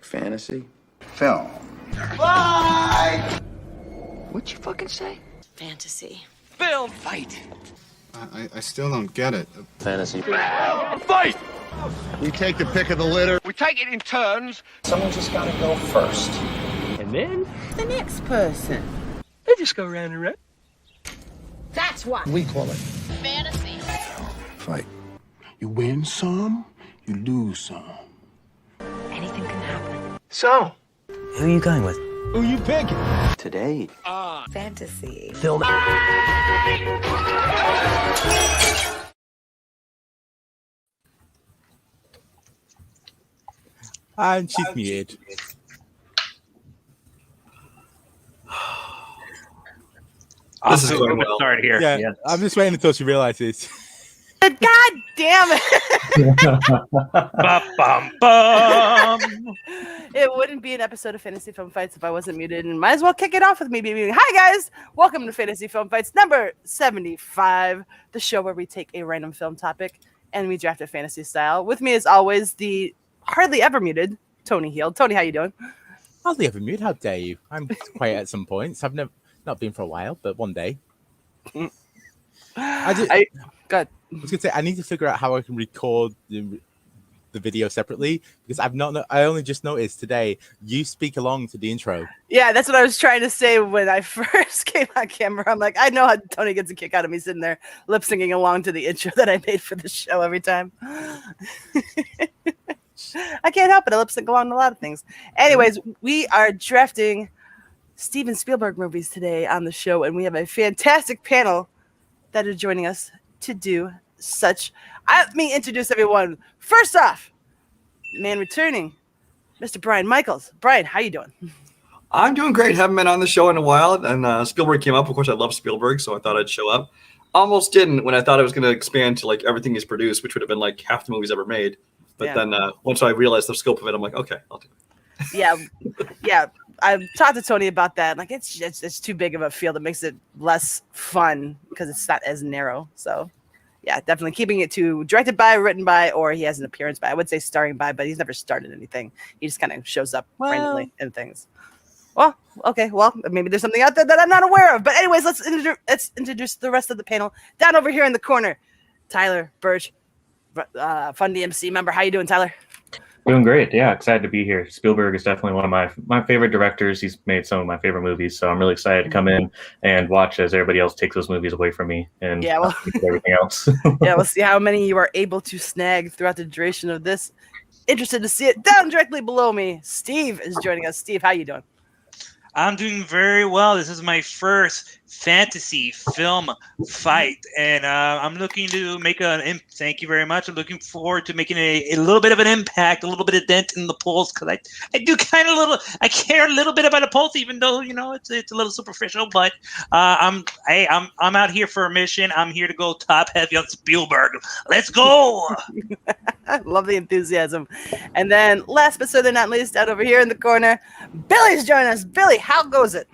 Like fantasy? Film. Bye! What'd you fucking say? Fantasy. Film fight! I still don't get it. Fantasy. Fight! We take the pick of the litter. We take it in turns. Someone's just gotta go first. And then? The next person. They just go round and round. That's what We call it fantasy. fight. You win some, you lose some. Anything can happen. So? Who are you going with? Who you picking? Today. Fantasy. Film. And she's muted. This is going well. Start here. Yeah, Yes. I'm just waiting until she realizes. God damn it! Ba-bum-bum. It wouldn't be an episode of Fantasy Film Fights if I wasn't muted, and might as well kick it off with me being muted. Hi guys, welcome to Fantasy Film Fights number 75, the show where we take a random film topic and we draft it fantasy style. With me, as always, the hardly ever muted Tony Heald. Tony, how you doing? Hardly ever muted. How dare you? I'm quiet at some points. I've never not been for a while, but one day. Good. I was gonna say I need to figure out how I can record the video separately because I only just noticed today you speak along to the intro. Yeah, that's what I was trying to say when I first came on camera. I'm like, I know how Tony gets a kick out of me sitting there lip syncing along to the intro that I made for the show every time. I can't help it. I lip sync along to a lot of things. Anyways, we are drafting Steven Spielberg movies today on the show, and we have a fantastic panel that are joining us to do such. Let me introduce everyone. First off, man returning, Mr. Brian Michaels. Brian, how you doing? I'm doing great. Haven't been on the show in a while, and Spielberg came up. Of course, I love Spielberg, so I thought I'd show up. Almost didn't when I thought I was going to expand to like everything he's produced, which would have been like half the movies ever made. But then once I realized the scope of it, I'm like, okay, I'll do it. Yeah. I've talked to Tony about that. Like, it's too big of a field. It makes it less fun because it's not as narrow. So, yeah, definitely keeping it to directed by, written by, or he has an appearance by. I would say starring by, but he's never started anything. He just kind of shows up randomly in things. Well, okay. Well, maybe there's something out there that I'm not aware of. But anyways, let's introduce the rest of the panel. Down over here in the corner, Tyler Burch, Fun DMC member. How you doing, Tyler? Doing great. Yeah, excited to be here. Spielberg is definitely one of my favorite directors. He's made some of my favorite movies, so I'm really excited to come in and watch as everybody else takes those movies away from me and everything else. Yeah, we'll see how many you are able to snag throughout the duration of this. Interested to see it. Down directly below me, Steve is joining us. Steve, how you doing? I'm doing very well. This is my first fantasy film fight, and I'm looking to make thank you very much. I'm looking forward to making a little bit of an impact, a little bit of dent in the polls, because I do kind of I care a little bit about the polls, even though it's a little superficial. But I'm out here for a mission. I'm here to go top heavy on Spielberg. Let's go. Love the enthusiasm. And then last but certainly not least, out over here in the corner, Billy's joining us. Billy, how goes it?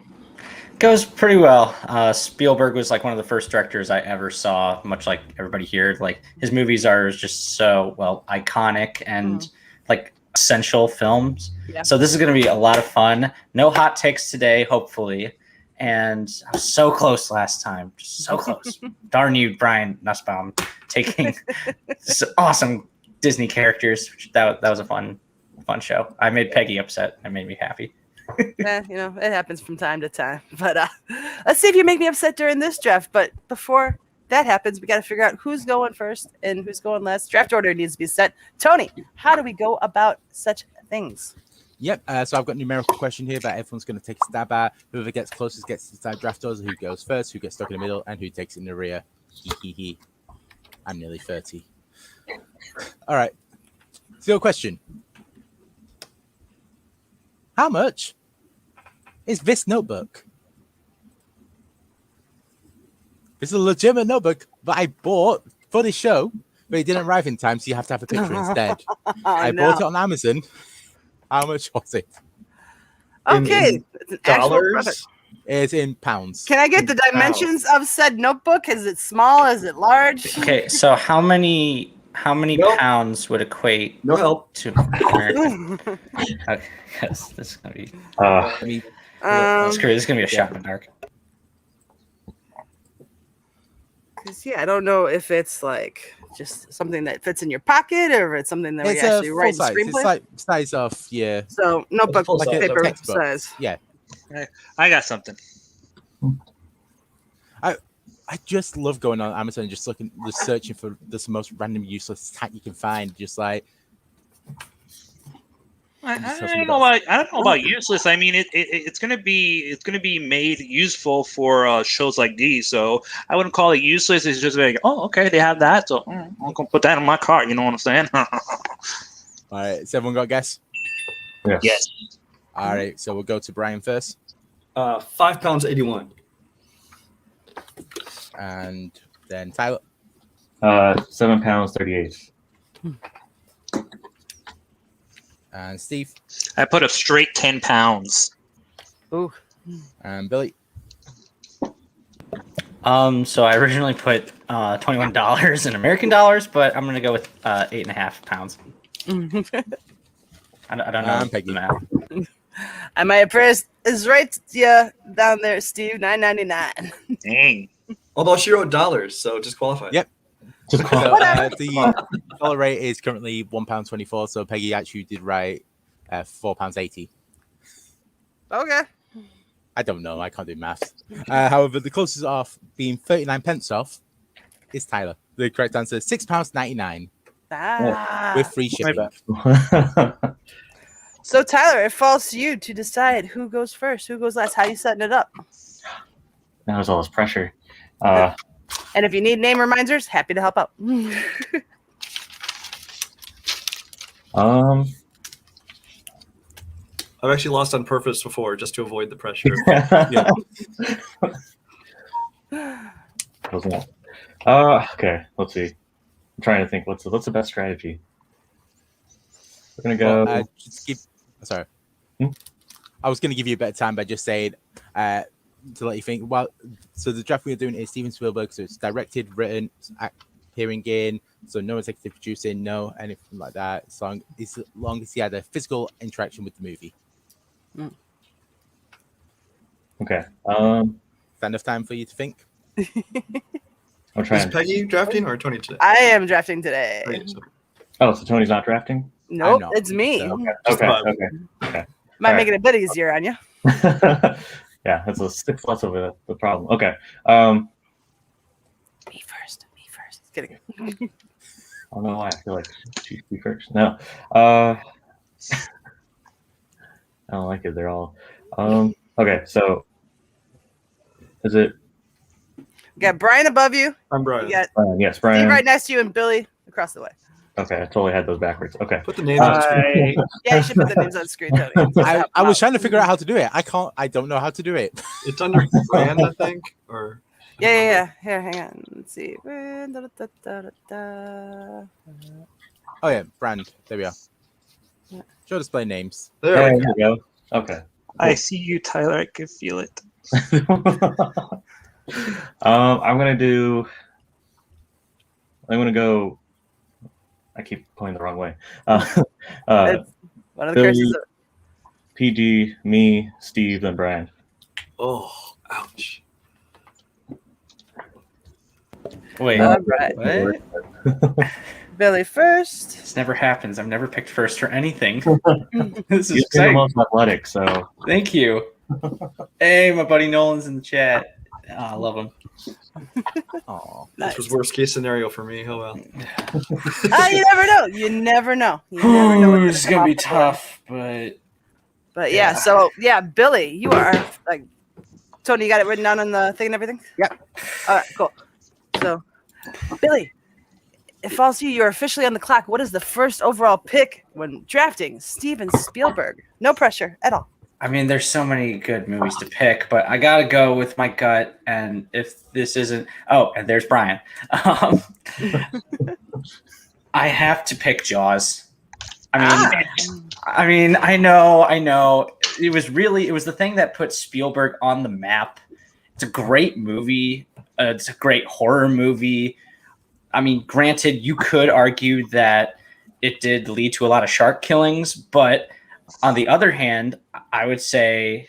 Goes pretty well. Spielberg was like one of the first directors I ever saw, much like everybody here. Like his movies are just so iconic and like essential films. Yeah. So this is going to be a lot of fun. No hot takes today, hopefully. And I was so close last time, just so close. Darn you, Brian Nussbaum, taking awesome Disney characters. That was a fun show. I made Peggy upset. That made me happy. It happens from time to time. But let's see if you make me upset during this draft. But before that happens, we got to figure out who's going first and who's going last. Draft order needs to be set. Tony, how do we go about such things? Yep. So I've got a numerical question here that everyone's going to take a stab at. Whoever gets closest gets to decide draft order. Who goes first? Who gets stuck in the middle? And who takes it in the rear? I'm nearly 30. All right. So your question. How much is this notebook? This is a legitimate notebook that I bought for this show, but it didn't arrive in time, so you have to have a picture instead. I bought it on Amazon. How much was it? Okay. It's an dollars? It's in pounds. Can I get the dimensions of said notebook? Is it small? Is it large? Okay, so how many How many pounds would equate No help. to American? Okay, yes, this is gonna be. This is gonna be a shot in the dark. Because I don't know if it's like just something that fits in your pocket or if it's something that we actually write in screenplay. It's like size of So notebook Full size, paper textbook. size. Yeah. I got something. I just love going on Amazon and just searching for the most random useless tag you can find. Just like I don't know about useless. I mean, it's gonna be made useful for shows like these. So I wouldn't call it useless. It's just like, oh, okay, they have that, so I'm gonna put that in my cart. You know what I'm saying? All right, has everyone got a guess? Yes. All right, so we'll go to Brian first. 5 pounds 81. And then Tyler. 7 pounds 38. And Steve. I put a straight 10 pounds. Ooh. And Billy. So I originally put $21 in American dollars, but I'm gonna go with 8.5 pounds. I don't know Peggy. the math. And my address is right down there, Steve. $9.99. Dang. Although she wrote dollars, so just qualify. Yep. So, the dollar rate is currently £1.24. So Peggy actually did write £4.80. Okay. I don't know. I can't do maths. However, the closest off being 39 pence off is Tyler. The correct answer is £6.99 with free shipping. So Tyler, it falls to you to decide who goes first, who goes last. How you setting it up? That was all this pressure. And if you need name reminders, happy to help out. I've actually lost on purpose before just to avoid the pressure. Okay, let's see. I'm trying to think what's the best strategy. We're gonna go. Sorry. I was going to give you a better time by just saying to let you think. Well, so the draft we're doing is Steven Spielberg, so it's directed, written, appearing in, so no executive producing, no anything like that. As long as he had a physical interaction with the movie. Okay. Is that enough time for you to think? I'm trying. Is Peggy drafting or Tony today? I am drafting today. Oh, so Tony's not drafting? Nope, it's me. So, Okay. Might make it a bit easier on you. Yeah, that's a 6 less of the problem. Okay. Me first. Just kidding. I don't know why I feel like she should be first. No. I don't like it. They're all. Okay, so is it? You got Brian above you. I'm Brian. You got Yes, Brian. Steve right next to you and Billy across the way. Okay, I totally had those backwards. Okay. Put the names on screen. Yeah, you should put the names on screen, Tony. I was trying to figure out how to do it. I don't know how to do it. It's under brand, I think, or Yeah. Here, hang on. Let's see. Oh yeah, brand. There we are. Show display names. there we we go. Okay. I see you, Tyler. I can feel it. I'm gonna go. I keep going the wrong way. One of the curses. PG, me, Steve, and Brian. Oh, ouch. Wait, All right. what? Billy first. This never happens. I've never picked first for anything. This is You're the exciting. most athletic, so. Thank you. Hey, my buddy Nolan's in the chat. Oh, I love him. Oh, This was worst case scenario for me. Oh well. You never know. You never know. It's gonna be tough, but yeah. So yeah, Billy, you are like Tony. You got it written down on the thing and everything. Yep. All right, cool. So, Billy, it falls to you. You're officially on the clock. What is the first overall pick when drafting Steven Spielberg? No pressure at all. I mean, there's so many good movies to pick, but I gotta go with my gut. And if this isn't, and there's Brian. I have to pick Jaws. I mean, I know. It was the thing that put Spielberg on the map. It's a great movie. It's a great horror movie. I mean, granted, you could argue that it did lead to a lot of shark killings, but on the other hand, I would say,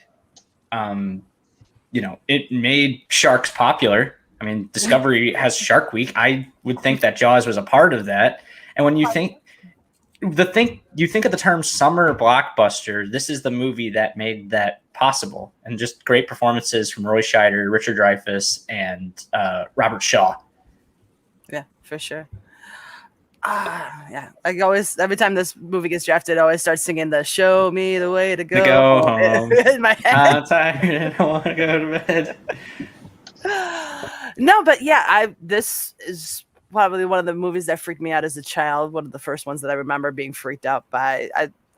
it made sharks popular. I mean, Discovery has Shark Week. I would think that Jaws was a part of that. And when you think of the term summer blockbuster, this is the movie that made that possible. And just great performances from Roy Scheider, Richard Dreyfuss, and Robert Shaw. Yeah, for sure. Yeah. I always, every time this movie gets drafted, I always start singing the "Show Me the Way to Go." To go home. In my head. I'm tired and I want to go to bed. No, but yeah, this is probably one of the movies that freaked me out as a child. One of the first ones that I remember being freaked out by.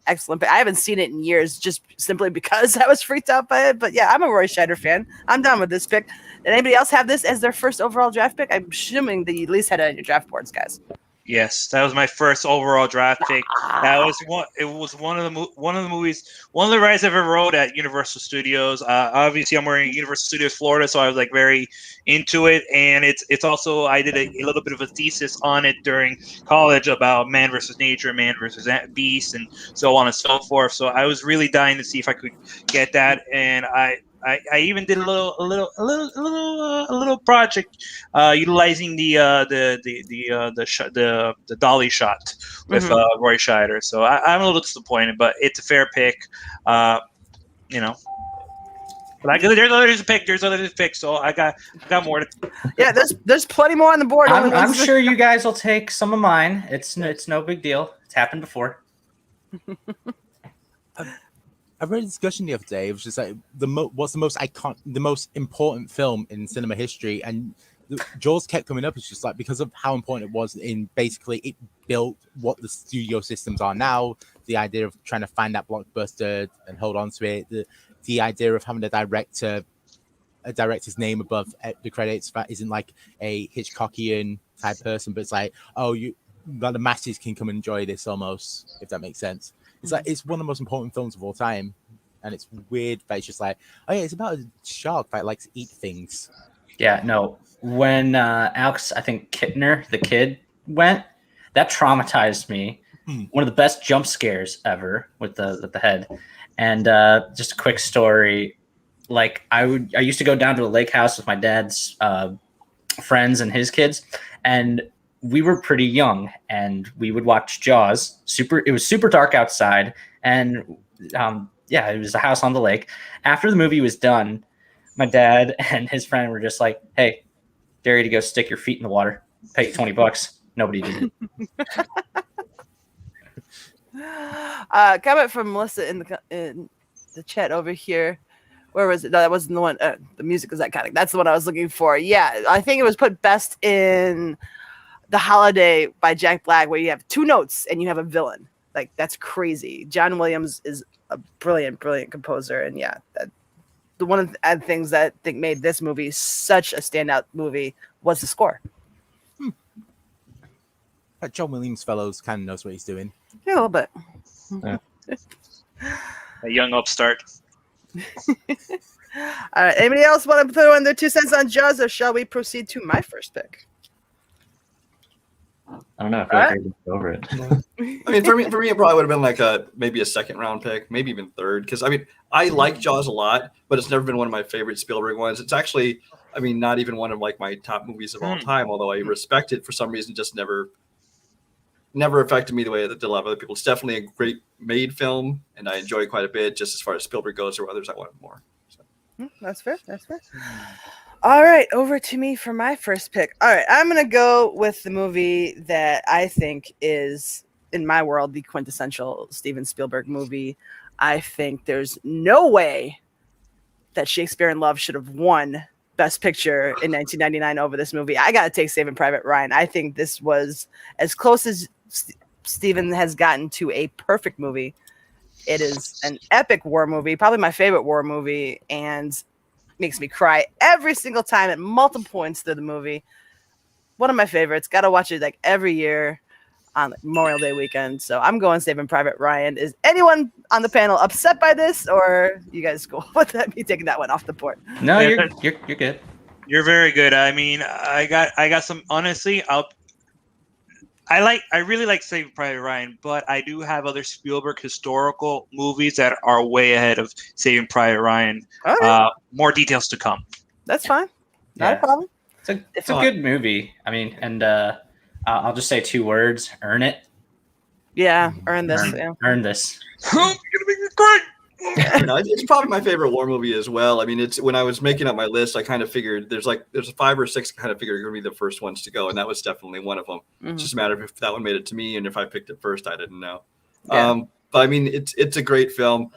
Excellent. I haven't seen it in years, just simply because I was freaked out by it. But yeah, I'm a Roy Scheider fan. I'm done with this pick. Did anybody else have this as their first overall draft pick? I'm assuming that you at least had it on your draft boards, guys. Yes, that was my first overall draft pick. That was one. It was one of the movies, one of the rides I ever rode at Universal Studios. Obviously, I'm wearing Universal Studios Florida, so I was like very into it. And it's also, I did a little bit of a thesis on it during college about man versus nature, man versus beast, and so on and so forth. So I was really dying to see if I could get that, and I even did a little project utilizing the dolly shot with Roy Scheider. So I'm a little disappointed, but it's a fair pick. But there's others to pick. So I got more to. Yeah, there's plenty more on the board. I'm sure you guys will take some of mine. It's no big deal. It's happened before. I read a discussion the other day. It was just like what's the most important film in cinema history, and Jaws kept coming up. It's just like because of how important it was in basically it built what the studio systems are now. The idea of trying to find that blockbuster and hold on to it. The idea of having a director's name above the credits that isn't like a Hitchcockian type person, but it's like the masses can come and enjoy this almost, if that makes sense. It's like it's one of the most important films of all time, and it's weird that it's just like, oh yeah, it's about a shark that likes to eat things. Yeah, no. When Alex, I think Kittner, the kid, went, that traumatized me. One of the best jump scares ever with the head. And just a quick story, like I used to go down to a lake house with my dad's friends and his kids, and we were pretty young, and we would watch Jaws. It was super dark outside, and it was a house on the lake. After the movie was done, my dad and his friend were just like, "Hey, dare you to go stick your feet in the water? Pay you $20." Nobody did it. Comment from Melissa in the chat over here. Where was it? No, that wasn't the one. The music was iconic. That's the one I was looking for. Yeah, I think it was put best in The Holiday by Jack Black, where you have two notes and you have a villain. Like, that's crazy. John Williams is a brilliant composer, and one of the things that I think made this movie such a standout movie was the score. That John Williams fellows kind of knows what he's doing. Yeah, a little bit. Yeah. A young upstart. All right. Anybody else want to throw in their 2 cents on Jaws, or shall we proceed to my first pick? I don't know. I feel like I just over it. I mean, for me, it probably would have been like maybe a second round pick, maybe even third. Because I mean, I like Jaws a lot, but it's never been one of my favorite Spielberg ones. It's actually, I mean, not even one of like my top movies of all time. Although I respect it, for some reason, just never affected me the way that did a lot of other people. It's definitely a great made film, and I enjoy it quite a bit. Just as far as Spielberg goes, or others, I wanted more. So. That's fair. All right, over to me for my first pick. All right, I'm going to go with the movie that I think is, in my world, the quintessential Steven Spielberg movie. I think there's no way that Shakespeare in Love should have won Best Picture in 1999 over this movie. I got to take Saving Private Ryan. I think this was as close as Steven has gotten to a perfect movie. It is an epic war movie, probably my favorite war movie, and makes me cry every single time at multiple points through the movie. One of my favorites. Got to watch it like every year on Memorial Day weekend. So I'm going Saving Private Ryan. Is anyone on the panel upset by this, or you guys cool with me taking that one off the board? No, you're good. You're very good. I mean, I got some. Honestly, I really like Saving Private Ryan, but I do have other Spielberg historical movies that are way ahead of Saving Private Ryan. Okay. More details to come. That's fine. Not a problem. It's a good movie. I mean, and I'll just say 2 words: earn it. Yeah, earn this. Earn this. You're gonna make it great. It's probably my favorite war movie as well. I mean, it's when I was making up my list, I kind of figured there's 5 or 6 I kind of figured are going to be the first ones to go, and that was definitely one of them. It's just a matter of if that one made it to me, and if I picked it first, I didn't know. Yeah. But I mean, it's a great film.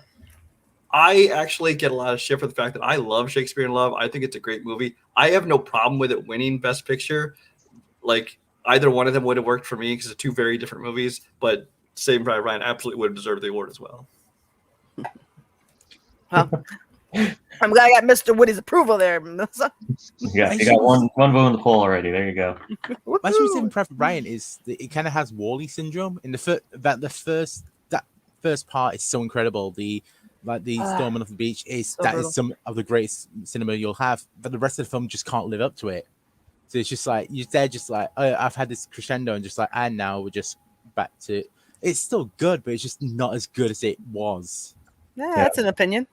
I actually get a lot of shit for the fact that I love Shakespeare in Love. I think it's a great movie. I have no problem with it winning Best Picture. Like, either one of them would have worked for me because it's 2 very different movies, but Saving Private Ryan absolutely would have deserved the award as well. Well, I'm glad I got Mr. Woody's approval there. Yeah, you got one vote in the poll already. There you go. My issue with Saving Private Ryan is that it kind of has Wall-E syndrome. In that first part is so incredible. The storming off the beach is some of the greatest cinema you'll have, but the rest of the film just can't live up to it. So it's just like they're just like, oh, I've had this crescendo, and just like, and now we're just back to. It's still good, but it's just not as good as it was. Yeah, that's an opinion.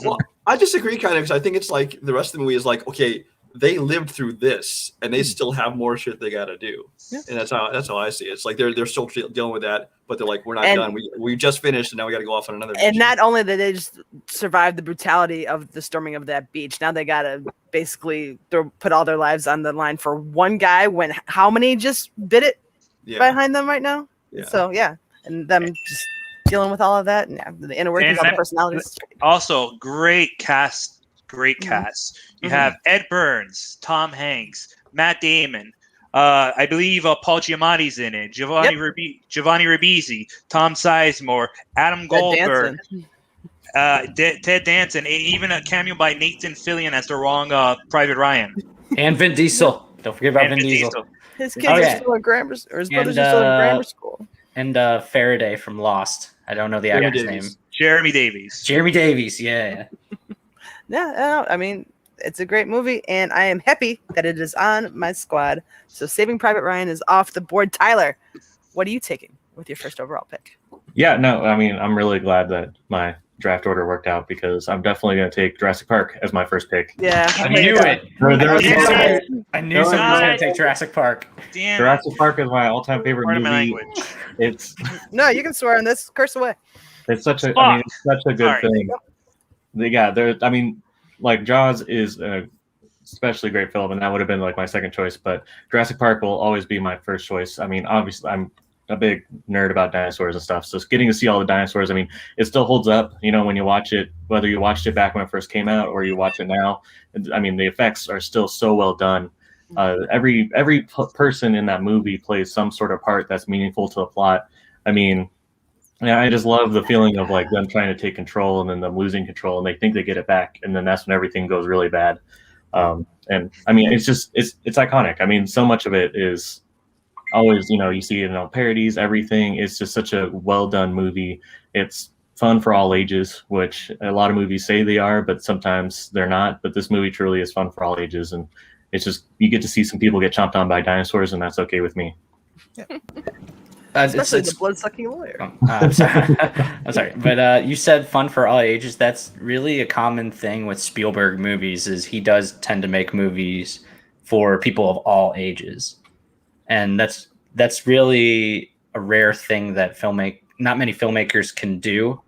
Well, I disagree kind of because I think it's like the rest of the movie is like, okay, they lived through this and they still have more shit they got to do. Yeah. And that's how I see it. It's like they're still dealing with that, but they're like, we're not done. We just finished and now we got to go off on another. And not only did they just survive the brutality of the storming of that beach, now they got to basically put all their lives on the line for one guy when how many just bit it behind them right now? Yeah. So, yeah. And them just dealing with all of that and the inner workings of the personalities. Also, great cast. You have Ed Burns, Tom Hanks, Matt Damon. I believe Paul Giamatti's in it. Giovanni Ribisi, Tom Sizemore, Adam Goldberg, Ted Danson, even a cameo by Nathan Fillion as the wrong Private Ryan. And Vin Diesel. Don't forget about Vin Diesel. His kids are still in grammar, or his brothers are still in grammar school. And Faraday from Lost. I don't know the actor's name. Jeremy Davies. Yeah. Yeah, I mean, it's a great movie, and I am happy that it is on my squad. So Saving Private Ryan is off the board. Tyler, what are you taking with your first overall pick? Yeah, no, I mean, I'm really glad that my draft order worked out because I'm definitely going to take Jurassic Park as my first pick. Yeah. I knew it. I knew someone was going to take Jurassic Park. Damn. Jurassic Park is my all-time favorite movie. It's no, you can swear on this. Curse away. It's such a good thing. Yeah, I mean, like Jaws is a especially great film, and that would have been like my second choice. But Jurassic Park will always be my first choice. I mean, obviously, I'm a big nerd about dinosaurs and stuff, so getting to see all the dinosaurs, I mean, it still holds up. You know, when you watch it, whether you watched it back when it first came out or you watch it now, I mean, the effects are still so well done. Every person in that movie plays some sort of part that's meaningful to the plot. I mean, yeah, I just love the feeling of like them trying to take control and then them losing control, and they think they get it back, and then that's when everything goes really bad. And I mean, it's iconic. I mean, so much of it is always, you know, you see it in all parodies, everything. It's just such a well done movie. It's fun for all ages, which a lot of movies say they are, but sometimes they're not. But this movie truly is fun for all ages, and it's just you get to see some people get chomped on by dinosaurs, and that's okay with me. Yeah. Especially the blood-sucking lawyer. I'm sorry. But you said fun for all ages. That's really a common thing with Spielberg movies is he does tend to make movies for people of all ages. And that's really a rare thing that not many filmmakers can do.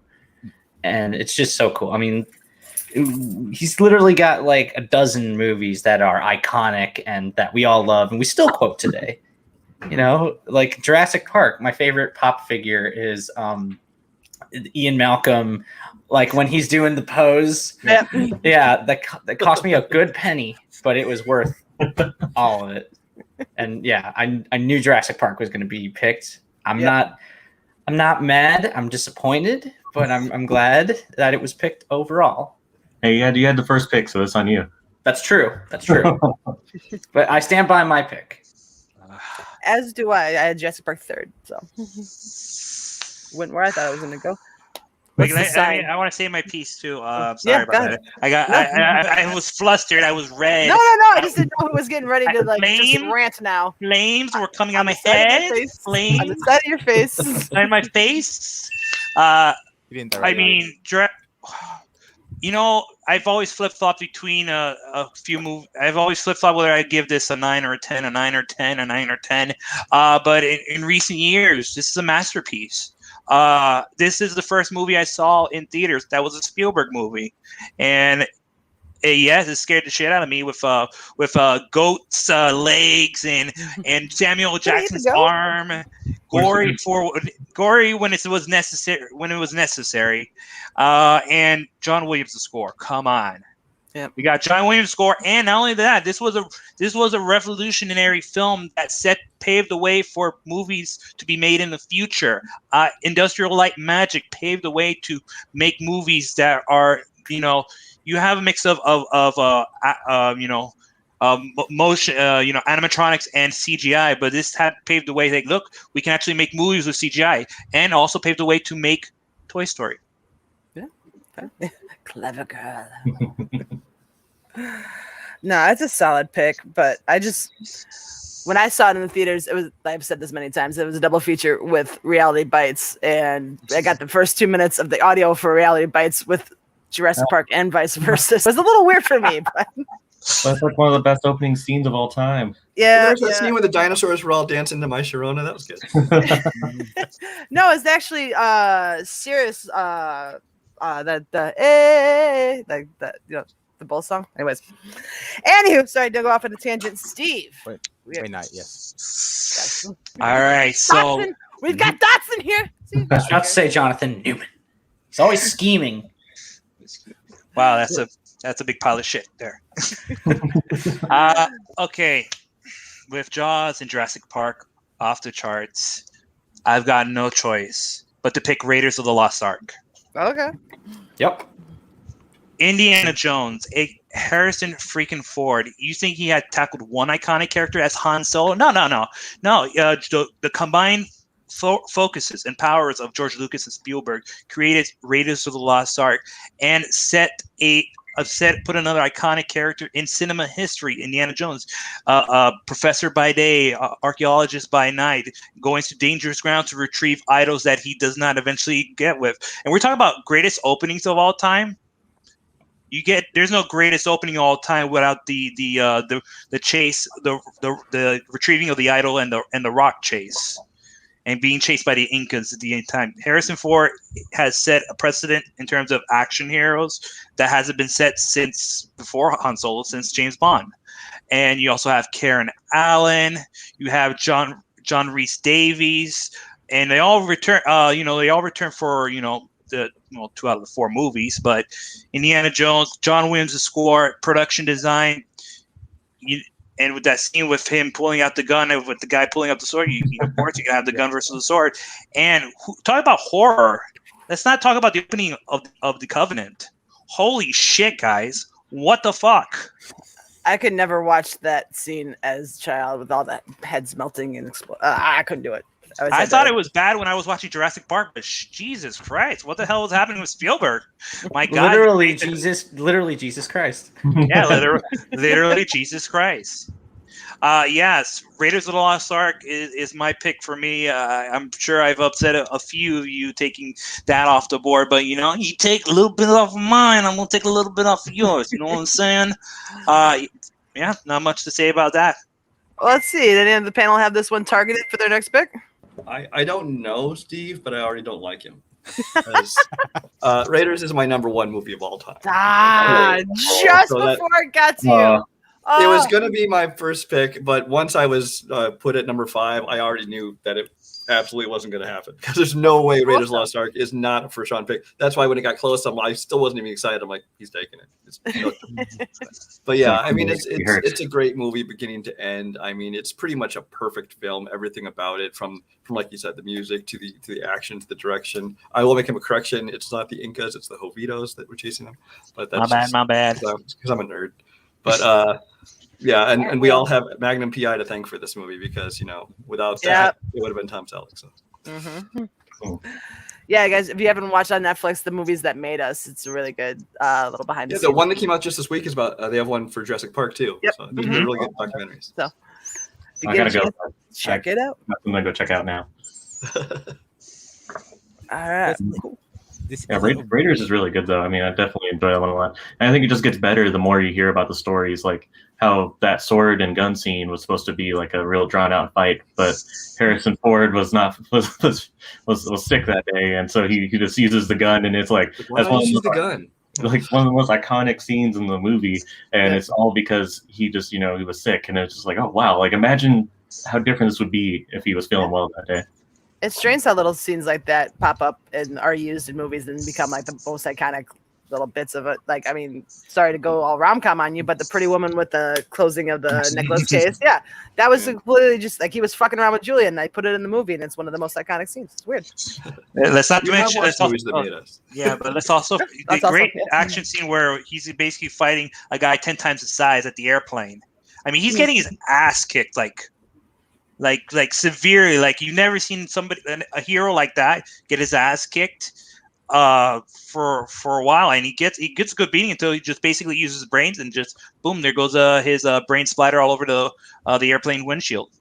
And it's just so cool. I mean, he's literally got like a dozen movies that are iconic and that we all love and we still quote today. You know, like Jurassic Park, my favorite pop figure is Ian Malcolm. Like when he's doing the pose. Yeah, that cost me a good penny, but it was worth all of it. And yeah, I knew Jurassic Park was going to be picked. I'm not mad. I'm disappointed, but I'm glad that it was picked overall. Hey, you had the first pick, so it's on you. That's true. But I stand by my pick. As do I. I had Jurassic Park third, so went where I thought I was going to go. What's the sign? I want to say my piece too. Sorry about ahead. that. I was flustered. I was red. No. I just didn't know who was getting ready to just rant now. Flames were coming on my side of your head. face. Flames On the side of your face. on my face. I've always flip-flopped between a few movies. I've always flip-flopped whether I give this a 9 or a 10, a 9 or 10, a 9 or 10. But in recent years, this is a masterpiece. This is the first movie I saw in theaters that was a Spielberg movie, and yes, it scared the shit out of me with goats' legs and Samuel Jackson's arm, gory when it was necessary, and John Williams' score. Come on. Yeah, we got John Williams' score, and not only that, this was a revolutionary film that paved the way for movies to be made in the future. Industrial Light and Magic paved the way to make movies that are, you have a mix of motion, animatronics and CGI, but this had paved the way. Like, look, we can actually make movies with CGI, and also paved the way to make Toy Story. Yeah, clever girl. No, it's a solid pick, but when I saw it in the theaters, I've said this many times, it was a double feature with Reality Bites, and I got the first 2 minutes of the audio for Reality Bites with Jurassic Park and vice versa. It was a little weird for me, but that's like one of the best opening scenes of all time. Yeah, there's that scene where the dinosaurs were all dancing to My Sharona. That was good. No, it's actually serious. The bull song. Anyways, anywho, sorry to go off on a tangent. Steve. Wait, night. Yes. All right, so Dotson. We've got Dotson here. I was about to say Jonathan Newman. He's always scheming. Wow, that's a big pile of shit there. Okay, with Jaws and Jurassic Park off the charts, I've got no choice but to pick Raiders of the Lost Ark. Okay. Yep. Indiana Jones, Harrison freaking Ford. You think he had tackled one iconic character as Han Solo? No. The combined focuses and powers of George Lucas and Spielberg created Raiders of the Lost Ark and put another iconic character in cinema history, Indiana Jones, professor by day, archaeologist by night, going to dangerous ground to retrieve idols that he does not eventually get with. And we're talking about greatest openings of all time. There's no greatest opening of all time without the chase, the retrieving of the idol and the rock chase, and being chased by the Incas at the end time. Harrison Ford has set a precedent in terms of action heroes that hasn't been set since before Han Solo, since James Bond. And you also have Karen Allen, you have John Rhys Davies, and they all return. They all return for 2 out of the 4 movies. But Indiana Jones, John Williams' score, production design. And with that scene with him pulling out the gun and with the guy pulling up the sword, of course you can have the gun versus the sword. And talk about horror. Let's not talk about the opening of the Covenant. Holy shit, guys! What the fuck? I could never watch that scene as a child with all that heads melting and exploding. I couldn't do it. I thought it was bad when I was watching Jurassic Park, but Jesus Christ, what the hell was happening with Spielberg? My God, literally Jesus Christ. Yeah, literally Jesus Christ. Yes, Raiders of the Lost Ark is my pick for me. I'm sure I've upset a few of you taking that off the board, but you take a little bit off of mine, I'm gonna take a little bit off of yours. You know what I'm saying? Yeah, not much to say about that. Well, let's see. Did any of the panel have this one targeted for their next pick? I don't know Steve, but I already don't like him. Raiders is my number 1 movie of all time. Just before it got to you. It was going to be my first pick, but once I was put at number 5, I already knew that it absolutely wasn't going to happen, because there's no way Raiders of the Lost Ark is not a first round pick. That's why when it got close, I still wasn't even excited. I'm like, he's taking it. But yeah, I mean, it's a great movie beginning to end. I mean, it's pretty much a perfect film. Everything about it, from like you said, the music to the action to the direction. I will make him a correction. It's not the Incas, it's the Jovitos that were chasing them. But that's my bad. Because I'm a nerd. But yeah, and we all have Magnum PI to thank for this movie, because without that, it would have been Tom Selleck. So. Mm-hmm. Yeah, guys, if you haven't watched on Netflix the movies that made us, it's a really good little behind the Yeah, scenes. the one that came out just this week is about. They have one for Jurassic Park too. Yep. So they're really good documentaries. So I gotta go. check it out. I'm gonna go check out now. All right. Yeah, Raiders is really good though. I mean, I definitely enjoy that one a lot. And I think it just gets better the more you hear about the stories, like how that sword and gun scene was supposed to be like a real drawn out fight, but Harrison Ford was sick that day, and so he just uses the gun, and it's like Why that's not use the gun? like one of the most iconic scenes in the movie, and it's all because he just he was sick, and it's just like, oh wow, like imagine how different this would be if he was feeling well that day. It's strange how little scenes like that pop up and are used in movies and become like the most iconic little bits of it. Like, I mean, sorry to go all rom-com on you, but the pretty woman with the closing of the necklace case, yeah, that was completely just like he was fucking around with Julia, and I put it in the movie, and it's one of the most iconic scenes. It's weird. Let's not mention movies that made us. Yeah, but let's also the great action scene where he's basically fighting a guy 10 times his size at the airplane. I mean, he's getting his ass kicked like severely. Like you've never seen a hero like that get his ass kicked for a while, and he gets a good beating until he just basically uses his brains and just boom, there goes his brain splatter all over the airplane windshield.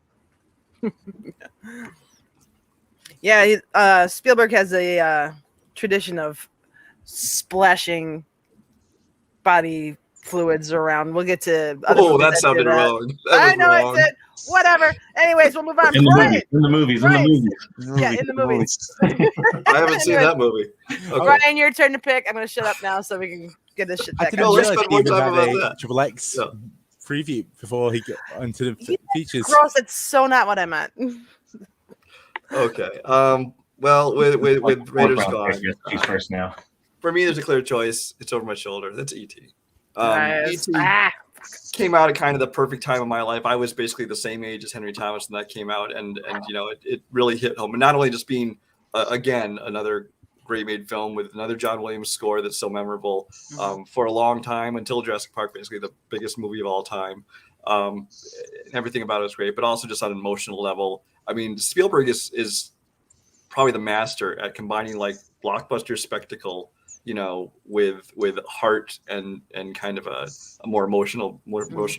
Yeah, Spielberg has a tradition of splashing body fluids around. We'll get to other movies that sounded wrong. I know I did. Whatever. Anyways, we'll move on. In the movies. Yeah, in the movies. I haven't seen that movie. Okay. Ryan, your turn to pick. I'm going to shut up now so we can get this shit I back didn't on. realize spend more Steven time had about a that. Triple X preview before he got onto the features. Gross. That's so not what I meant. Okay. Well, with Raiders gone, She's first now. for me, there's a clear choice. It's over my shoulder. That's E.T. Nice. E.T. came out at kind of the perfect time of my life. I was basically the same age as Henry Thomas when that came out, and it really hit home. And not only just being again another great made film with another John Williams score that's so memorable for a long time until Jurassic Park, basically the biggest movie of all time. Everything about it was great, but also just on an emotional level. I mean, Spielberg is probably the master at combining like blockbuster spectacle, with heart and kind of a more emotional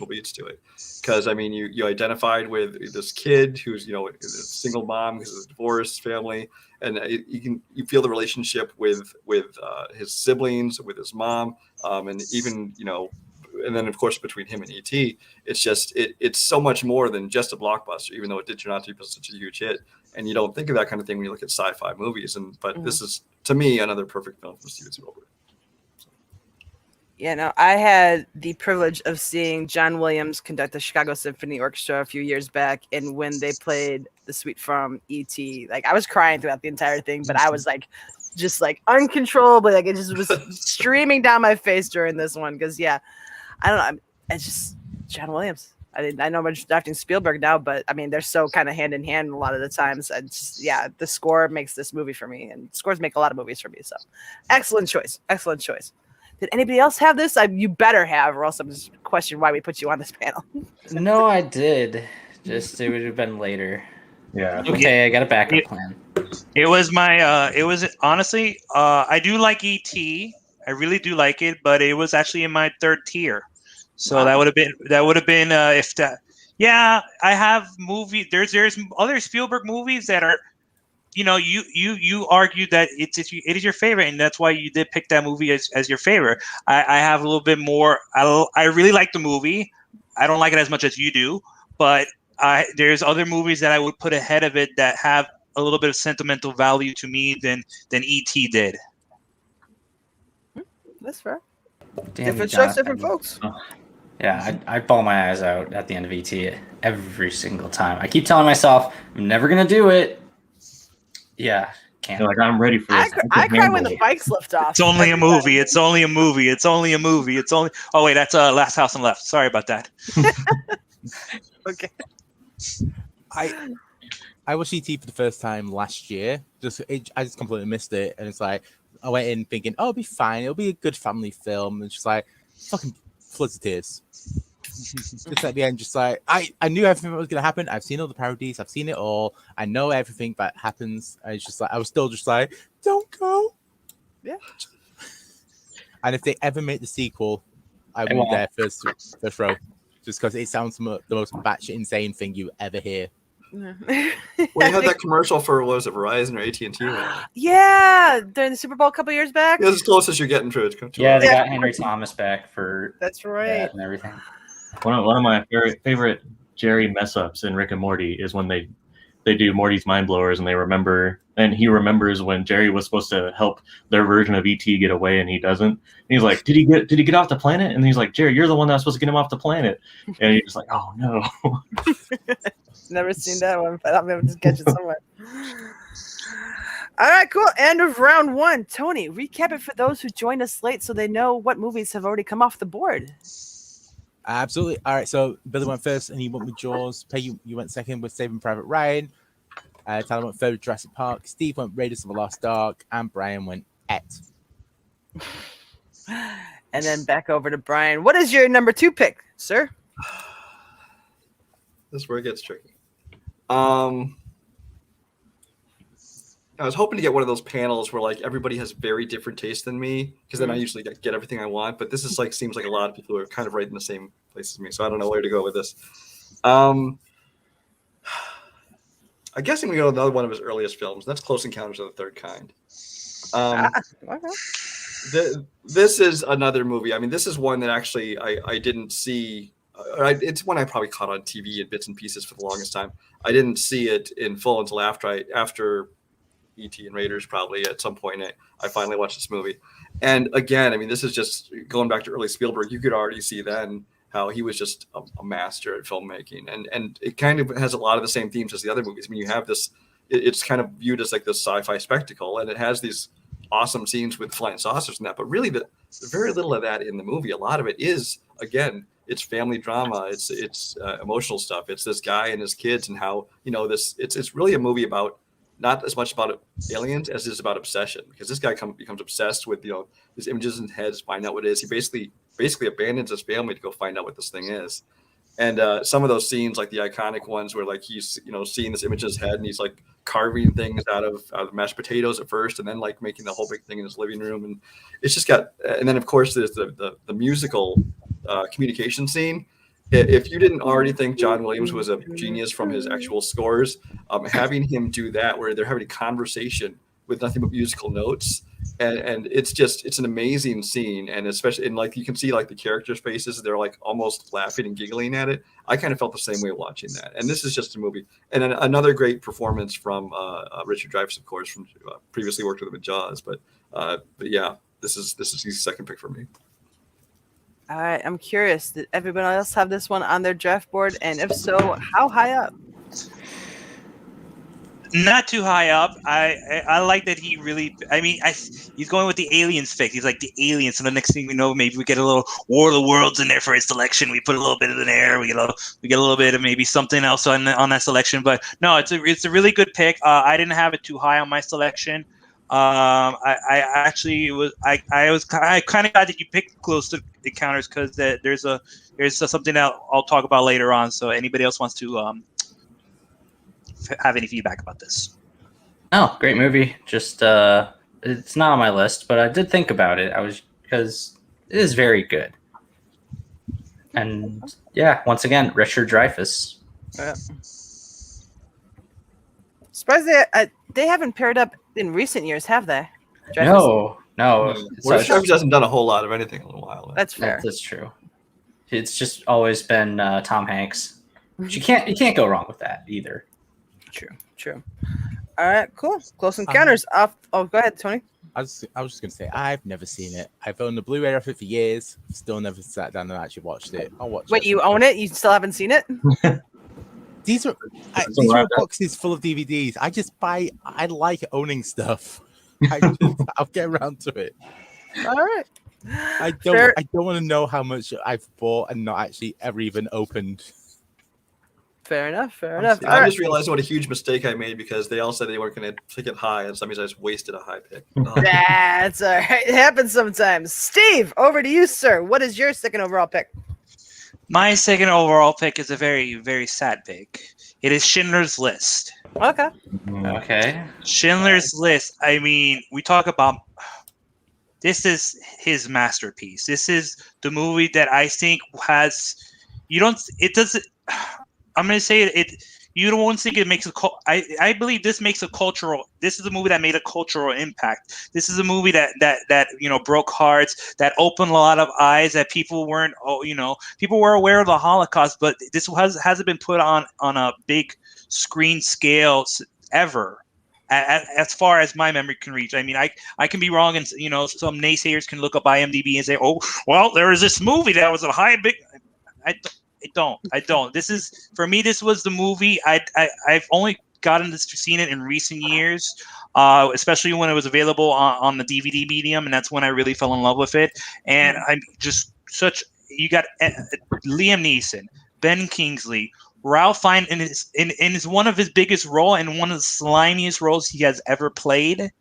beats to it. Because I mean, you identified with this kid who's a single mom, who's a divorced family, and you feel the relationship with his siblings, with his mom, and even and then of course between him and E.T. it's just it's so much more than just a blockbuster, even though it did turn out to be such a huge hit. And you don't think of that kind of thing when you look at sci-fi movies, but this is, to me, another perfect film from Steven Spielberg. Yeah, no, I had the privilege of seeing John Williams conduct the Chicago Symphony Orchestra a few years back, and when they played the suite from E.T., like I was crying throughout the entire thing, but I was like, just like uncontrollably, like it just was streaming down my face during this one because I don't know, it's just John Williams. I know I'm drafting Spielberg now, but I mean, they're so kind of hand in hand a lot of the times. The score makes this movie for me, and scores make a lot of movies for me. So, excellent choice. Did anybody else have this? You better have, or else I'm just questioning why we put you on this panel. No, I did. Just it would have been later. Yeah. Okay, I got a backup plan. It was my. It was honestly. I do like E.T. I really do like it, but it was actually in my third tier. So that would have been if that. Yeah, I have movie. There's other Spielberg movies that are, you argue that it is your favorite, and that's why you did pick that movie as your favorite. I have a little bit more. I really like the movie. I don't like it as much as you do, but there's other movies that I would put ahead of it that have a little bit of sentimental value to me than E.T. did. That's fair. Different shows, different folks. Yeah, I bawl my eyes out at the end of E.T. every single time. I keep telling myself I'm never gonna do it. Yeah, can't. You're like, I'm ready for this. I cry when the bikes lift off. It's only a movie. It's only a movie. It's only a movie. It's only. Oh wait, that's Last House on the Left. Sorry about that. Okay. I watched E.T. for the first time last year. I just completely missed it, and it's like I went in thinking, "Oh, it'll be fine. It'll be a good family film." And just like fucking floods of tears. Just at the end, just like I knew everything that was gonna happen. I've seen all the parodies. I've seen it all. I know everything that happens. And it's just like I was still just like, don't go. Yeah. And if they ever make the sequel, I will be there first row, just because it sounds the most batshit insane thing you ever hear. Well, you had that commercial for, what was it, Verizon or AT&T? Yeah, during the Super Bowl a couple years back. Yeah, it's as close as you're getting to it. Yeah, they got Henry Thomas back for that's right that and everything. One of my favorite Jerry mess ups in Rick and Morty is when they do Morty's mind blowers and he remembers when Jerry was supposed to help their version of ET get away and he doesn't. And he's like, did he get off the planet? And he's like, Jerry, you're the one that's supposed to get him off the planet. And he's just like, oh no. Never seen that one, but I'll be able to catch it somewhere. All right, cool. End of round one. Tony, recap it for those who joined us late so they know what movies have already come off the board. Absolutely. All right, so Billy went first and he went with Jaws. Peggy, you went second with Saving Private Ryan. Tyler went third with Jurassic Park. Steve went Raiders of the Lost Ark. And Brian went Et. And then back over to Brian. What is your number 2 pick, sir? This is where it gets tricky. I was hoping to get one of those panels where like everybody has very different tastes than me, because then I usually get everything I want. But this is like seems like a lot of people who are kind of right in the same place as me, so I don't know where to go with this. I guess I'm gonna go to another one of his earliest films. And that's Close Encounters of the Third Kind. This is another movie. I mean, this is one that actually I didn't see. It's one I probably caught on TV in bits and pieces for the longest time. I didn't see it in full until after E.T. and Raiders, probably at some point. I finally watched this movie. And again, I mean, this is just going back to early Spielberg. You could already see then how he was just a master at filmmaking. And it kind of has a lot of the same themes as the other movies. I mean, you have this, it's kind of viewed as like this sci-fi spectacle, and it has these awesome scenes with flying saucers and that. But really, the very little of that in the movie. A lot of it is, again, it's family drama. It's emotional stuff. It's this guy and his kids and how, it's really a movie about not as much about aliens as it is about obsession, because this guy becomes obsessed with, his images in his head, find out what it is. He basically abandons his family to go find out what this thing is. And some of those scenes, like the iconic ones where like he's, seeing this image in his head and he's like carving things out of mashed potatoes at first, and then like making the whole big thing in his living room. And it's just got, and then of course there's the musical communication scene. If you didn't already think John Williams was a genius from his actual scores, having him do that where they're having a conversation with nothing but musical notes, and it's an amazing scene. And especially, and like you can see like the characters' faces, they're like almost laughing and giggling at it. I kind of felt the same way watching that. And this is just a movie. And another great performance from Richard Dreyfuss, of course, from previously worked with him in Jaws. But yeah, this is his second pick for me. All right, I'm curious. Did everyone else have this one on their draft board? And if so, how high up? Not too high up. I like that he really. I mean, he's going with the aliens fix. He's like the aliens. So the next thing we know, maybe we get a little War of the Worlds in there for his selection. We put a little bit of an air. We get a little bit of maybe something else on that selection. But no, it's a really good pick. I didn't have it too high on my selection. I actually was I kind of glad that you picked Close to Encounters, because there's something that I'll talk about later on. So anybody else wants to have any feedback about this? Oh, great movie. Just it's not on my list, but I did think about it. Because it is very good. And yeah, once again, Richard Dreyfuss. Yeah. Surprised they haven't paired up in recent years, have they? Dreyfuss? No. Dreyfuss hasn't done a whole lot of anything in a while. That's fair. That's true. It's just always been Tom Hanks. You can't go wrong with that either. True. All right, cool. Close Encounters off. Oh, go ahead, Tony. I was just gonna say I've never seen it. I've owned the Blu-ray of it for years. Still never sat down and actually watched it. I'll watch. Wait, you own it? You still haven't seen it? These are boxes full of DVDs. I like owning stuff. I'll get around to it. All right. I don't want to know how much I've bought and not actually ever even opened. Fair enough. I just realized what a huge mistake I made, because they all said they weren't going to pick it high, and sometimes I just wasted a high pick. That's all right. It happens sometimes. Steve, over to you, sir. What is your second overall pick? My second overall pick is a very, very sad pick. It is Schindler's List. Okay. Okay. Schindler's List. I mean, we talk about this is his masterpiece. This is the movie that I think has. You don't. It doesn't. I'm gonna say it. You don't think it makes a. I believe this makes a cultural. This is a movie that made a cultural impact. This is a movie that broke hearts, that opened a lot of eyes, that people weren't. People were aware of the Holocaust, but this hasn't been put on a big screen scale ever. As far as my memory can reach. I mean, I can be wrong, and some naysayers can look up IMDb and say, "Oh, well, there was this movie that was a big." I don't. This is, for me, this was the movie. I've only seen it in recent years, especially when it was available on the DVD medium, and that's when I really fell in love with it. And I'm just you got Liam Neeson, Ben Kingsley, Ralph Fiennes in one of his biggest role and one of the slimiest roles he has ever played.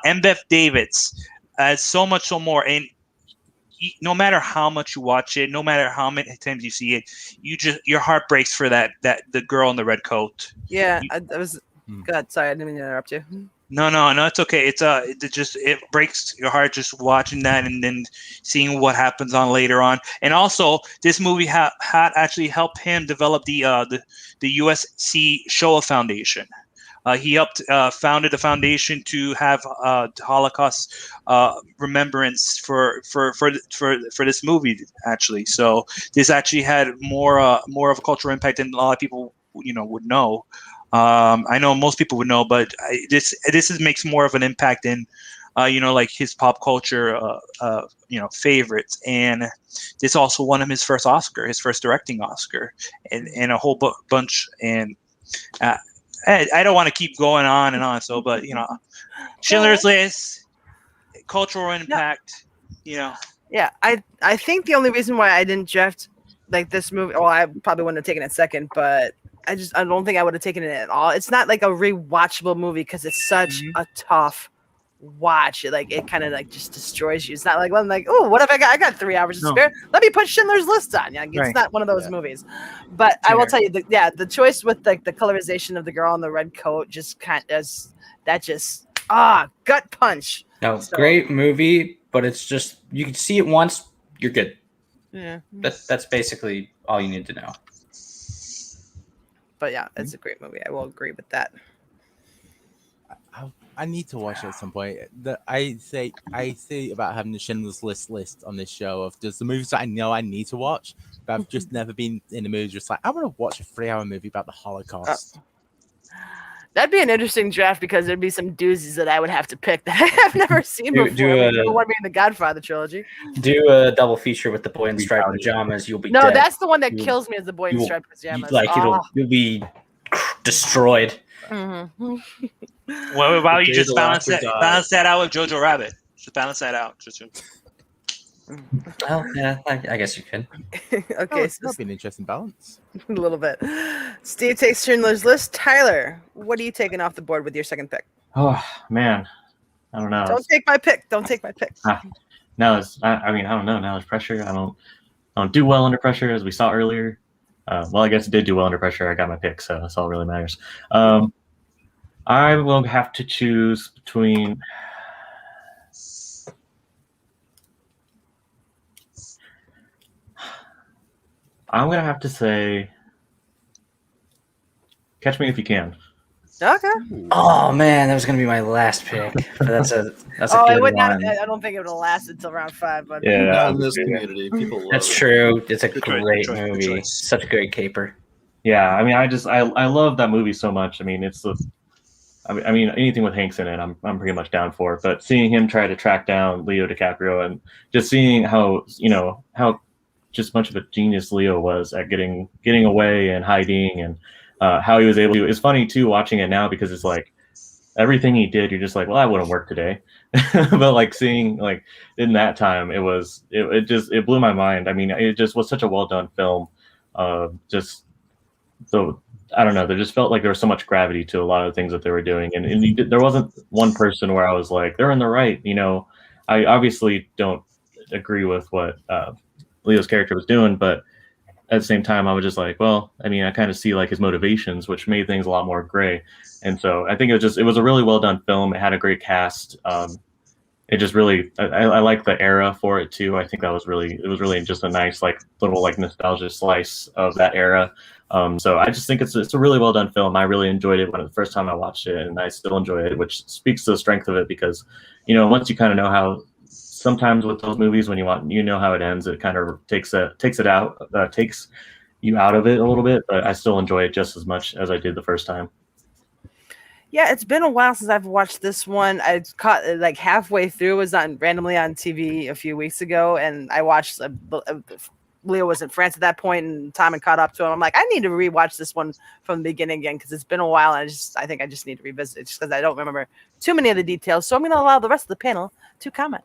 And Beth Davids, so much more. And no matter how much you watch it, no matter how many times you see it, your heart breaks for the girl in the red coat. Yeah, God, sorry, I didn't mean to interrupt you. No, it's okay. It breaks your heart just watching that and then seeing what happens on later on. And also, this movie had actually helped him develop the USC Shoah Foundation. He helped founded a foundation to have Holocaust remembrance for this movie, actually. So this actually had more of a cultural impact than a lot of people would know. I know most people would know, but this makes more of an impact in like his pop culture favorites. And this also won him his first Oscar, his first directing Oscar, and a whole bunch. And I don't want to keep going on and on. So, but Schindler's List, cultural impact. Yeah, I think the only reason why I didn't draft like this movie, well, I probably wouldn't have taken it second, but I don't think I would have taken it at all. It's not like a rewatchable movie because it's such a tough watch. It kind of like just destroys you. It's not like, well, I'm like, oh, what if I got 3 hours to spare? Let me put Schindler's List on. It's not one of those movies. But I will tell you, the choice with the colorization of the girl in the red coat just gut punch. No, great movie, but it's just, you can see it once, you're good. Yeah, that's basically all you need to know. But yeah, it's a great movie. I will agree with that. I need to watch it at some point. I say about having the Schindler's List on this show of just the movies that I know I need to watch, but I've just never been in the mood. Just like, I want to watch a 3-hour movie about the Holocaust. That'd be an interesting draft because there'd be some doozies that I would have to pick that I've never seen before. One being the Godfather trilogy. Do a double feature with the Boy in Striped Pajamas. You'll be dead. That's the one that kills me is the Boy in Striped Pajamas. You'll be destroyed. Mm-hmm. Well, why don't you just balance that out with Jojo Rabbit? Just balance that out. Well, yeah, I guess you could. Okay, so that'd be an interesting balance. A little bit. Steve takes Schindler's List. Tyler, what are you taking off the board with your second pick? Oh man, I don't know. Don't take my pick. Now I don't know. Now there's pressure. I don't do well under pressure, as we saw earlier. Well, I guess it did do well under pressure. I got my pick, so that's all that really matters. I will have to choose between. I'm going to have to say Catch Me If You Can. Okay. Oh man, that was going to be my last pick. But that's a good one. I don't think it would have lasted until round 5. But in this community, people love That's it. true. It's a great movie. Such a great caper. Yeah, I mean, I love that movie so much. I mean, I mean, anything with Hanks in it, I'm pretty much down for. But seeing him try to track down Leo DiCaprio and just seeing how just much of a genius Leo was at getting away and hiding, and how he was able to. It's funny too watching it now because it's like everything he did, you're just like, well, that wouldn't work today. But like seeing like in that time, it blew my mind. I mean, it just was such a well done film. I don't know. There just felt like there was so much gravity to a lot of the things that they were doing, and there wasn't one person where I was like, they're in the right. I obviously don't agree with what Leo's character was doing, but at the same time, I was just like, well, I mean, I kind of see like his motivations, which made things a lot more gray. And so I think it was a really well done film. It had a great cast. It just really, I like the era for it too. I think it was really just a nice like little like nostalgia slice of that era. So I just think it's a really well done film. I really enjoyed it the first time I watched it, and I still enjoy it, which speaks to the strength of it because, once you kind of know how. Sometimes with those movies, when you know how it ends, it kind of takes you out of it a little bit. But I still enjoy it just as much as I did the first time. Yeah, it's been a while since I've watched this one. I caught like halfway through. It was randomly on TV a few weeks ago, and I watched. Leo was in France at that point, and Tom had caught up to him. I'm like, I need to rewatch this one from the beginning again because it's been a while, and I think I just need to revisit it just because I don't remember too many of the details. So I'm going to allow the rest of the panel to comment.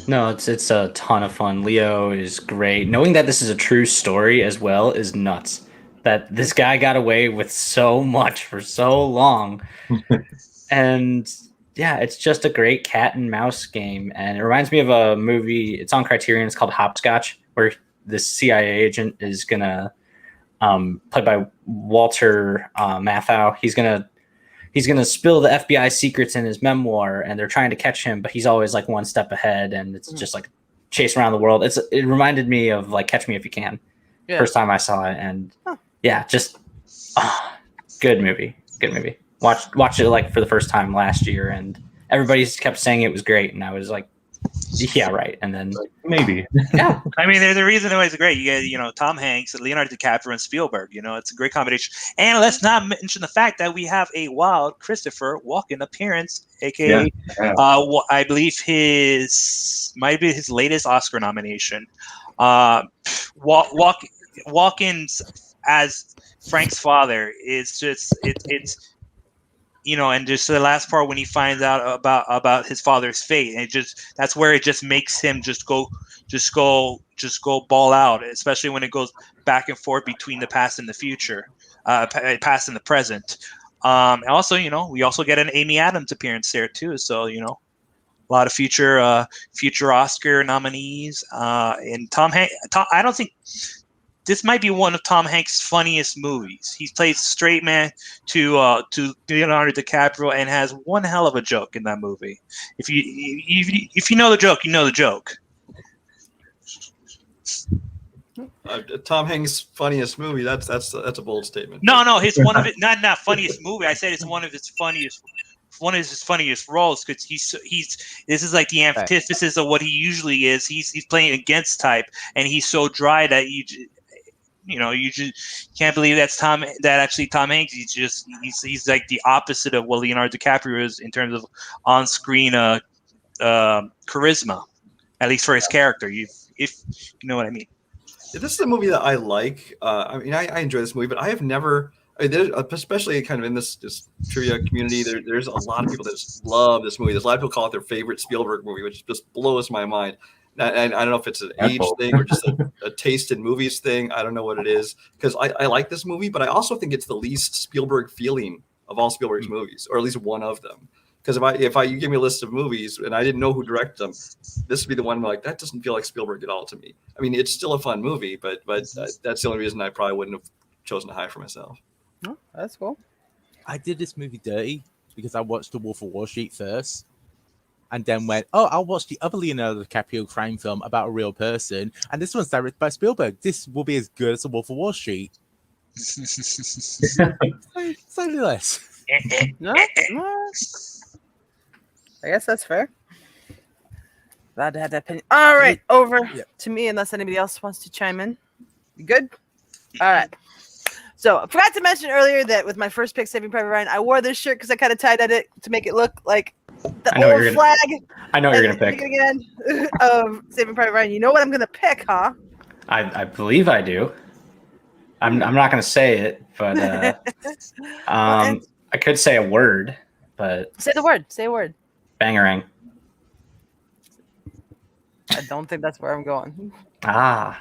No, it's a ton of fun. Leo is great. Knowing that this is a true story as well is nuts. That this guy got away with so much for so long. And yeah, it's just a great cat and mouse game. And it reminds me of a movie. It's on Criterion. It's called Hopscotch, where this CIA agent is going to, played by Walter Matthau. He's going to spill the FBI secrets in his memoir, and they're trying to catch him, but he's always like one step ahead, and it's just like chase around the world. It reminded me of like Catch Me If You Can. Yeah. First time I saw it, and just good movie. Watched it like for the first time last year, and everybody kept saying it was great, and I was like, yeah, right. And then maybe. Yeah. I mean, there's a reason why it's great. You get, Tom Hanks, Leonardo DiCaprio, and Spielberg. It's a great combination. And let's not mention the fact that we have a wild Christopher Walken appearance, aka I believe might be his latest Oscar nomination. Walken's as Frank's father is just it's. And just the last part when he finds out about his father's fate, and that's where it just makes him just go ball out, especially when it goes back and forth between the past and the future, past and the present. And also, we also get an Amy Adams appearance there too. So, a lot of future Oscar nominees. And Tom Hanks. I don't think. This might be one of Tom Hanks' funniest movies. He plays straight man to Leonardo DiCaprio and has one hell of a joke in that movie. If you know the joke, you know the joke. Tom Hanks' funniest movie. That's a bold statement. No, his one of it not funniest movie. I said it's one of his funniest roles because this is like the antithesis of what he usually is. He's playing against type, and he's so dry that you just can't believe Tom Hanks. He's like the opposite of what Leonardo DiCaprio is in terms of on-screen charisma, at least for his character. If you know what I mean. This is a movie that I like. I enjoy this movie, but I have never. Especially kind of in this trivia community, there's a lot of people that just love this movie. There's a lot of people call it their favorite Spielberg movie, which just blows my mind. And I don't know if it's an age thing or just a taste in movies thing. I don't know what it is, because I like this movie, but I also think it's the least Spielberg feeling of all Spielberg's movies, or at least one of them. Because if you give me a list of movies and I didn't know who directed them, this would be the one where, like, that doesn't feel like Spielberg at all to me. I mean, it's still a fun movie, but that's the only reason I probably wouldn't have chosen to hide for myself. Oh, that's cool. I did this movie dirty because I watched The Wolf of Wall Street first, and then went, I'll watch the other Leonardo DiCaprio crime film about a real person, and this one's directed by Spielberg. This will be as good as The Wolf of Wall Street. Slightly less. No. I guess that's fair. Glad to have that opinion. All right, over to me, unless anybody else wants to chime in. You good? All right. So I forgot to mention earlier that with my first pick, Saving Private Ryan, I wore this shirt because I kind of tie-dyed it to make it look like the old flag. I know what you're going to pick. Again of Saving Private Ryan. You know what I'm going to pick, huh? I believe I do. I'm not going to say it, but I could say a word, but... Say the word. Say a word. Bangarang. I don't think that's where I'm going. Damn.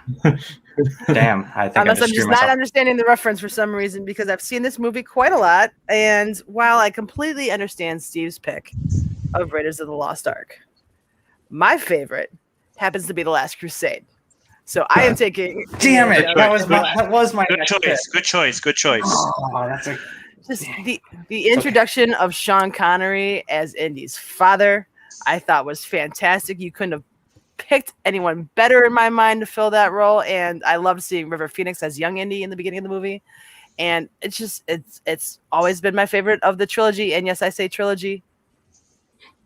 I think I'm just not understanding the reference for some reason, because I've seen this movie quite a lot. And while I completely understand Steve's pick of Raiders of the Lost Ark, my favorite happens to be The Last Crusade. So I am taking. Damn it! That was my good next choice. pick. Good choice. Good choice. Oh, that's a Just the introduction of Sean Connery as Indy's father, I thought was fantastic. You couldn't have picked anyone better in my mind to fill that role, and I loved seeing River Phoenix as young Indy in the beginning of the movie. And it's always been my favorite of the trilogy, and yes, I say trilogy.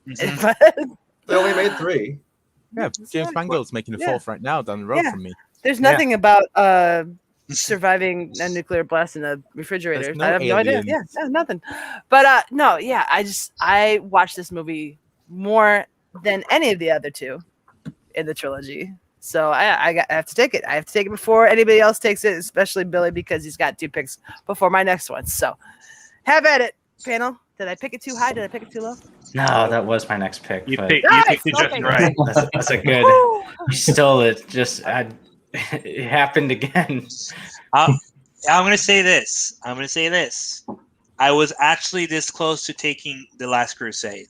They only made 3. Yeah, James Mangold's making a 4th right now down the road from me. There's nothing about surviving a nuclear blast in a refrigerator. No I have no idea. Yeah, nothing. But I watched this movie more than any of the other 2 in the trilogy. So I have to take it. I have to take it before anybody else takes it, especially Billy, because he's got 2 picks before my next one. So have at it, panel. Did I pick it too high? Did I pick it too low? No, that was my next pick. You but picked it just right. That's a good. You stole it. It happened again. I'm gonna say this. I was actually this close to taking The Last Crusade,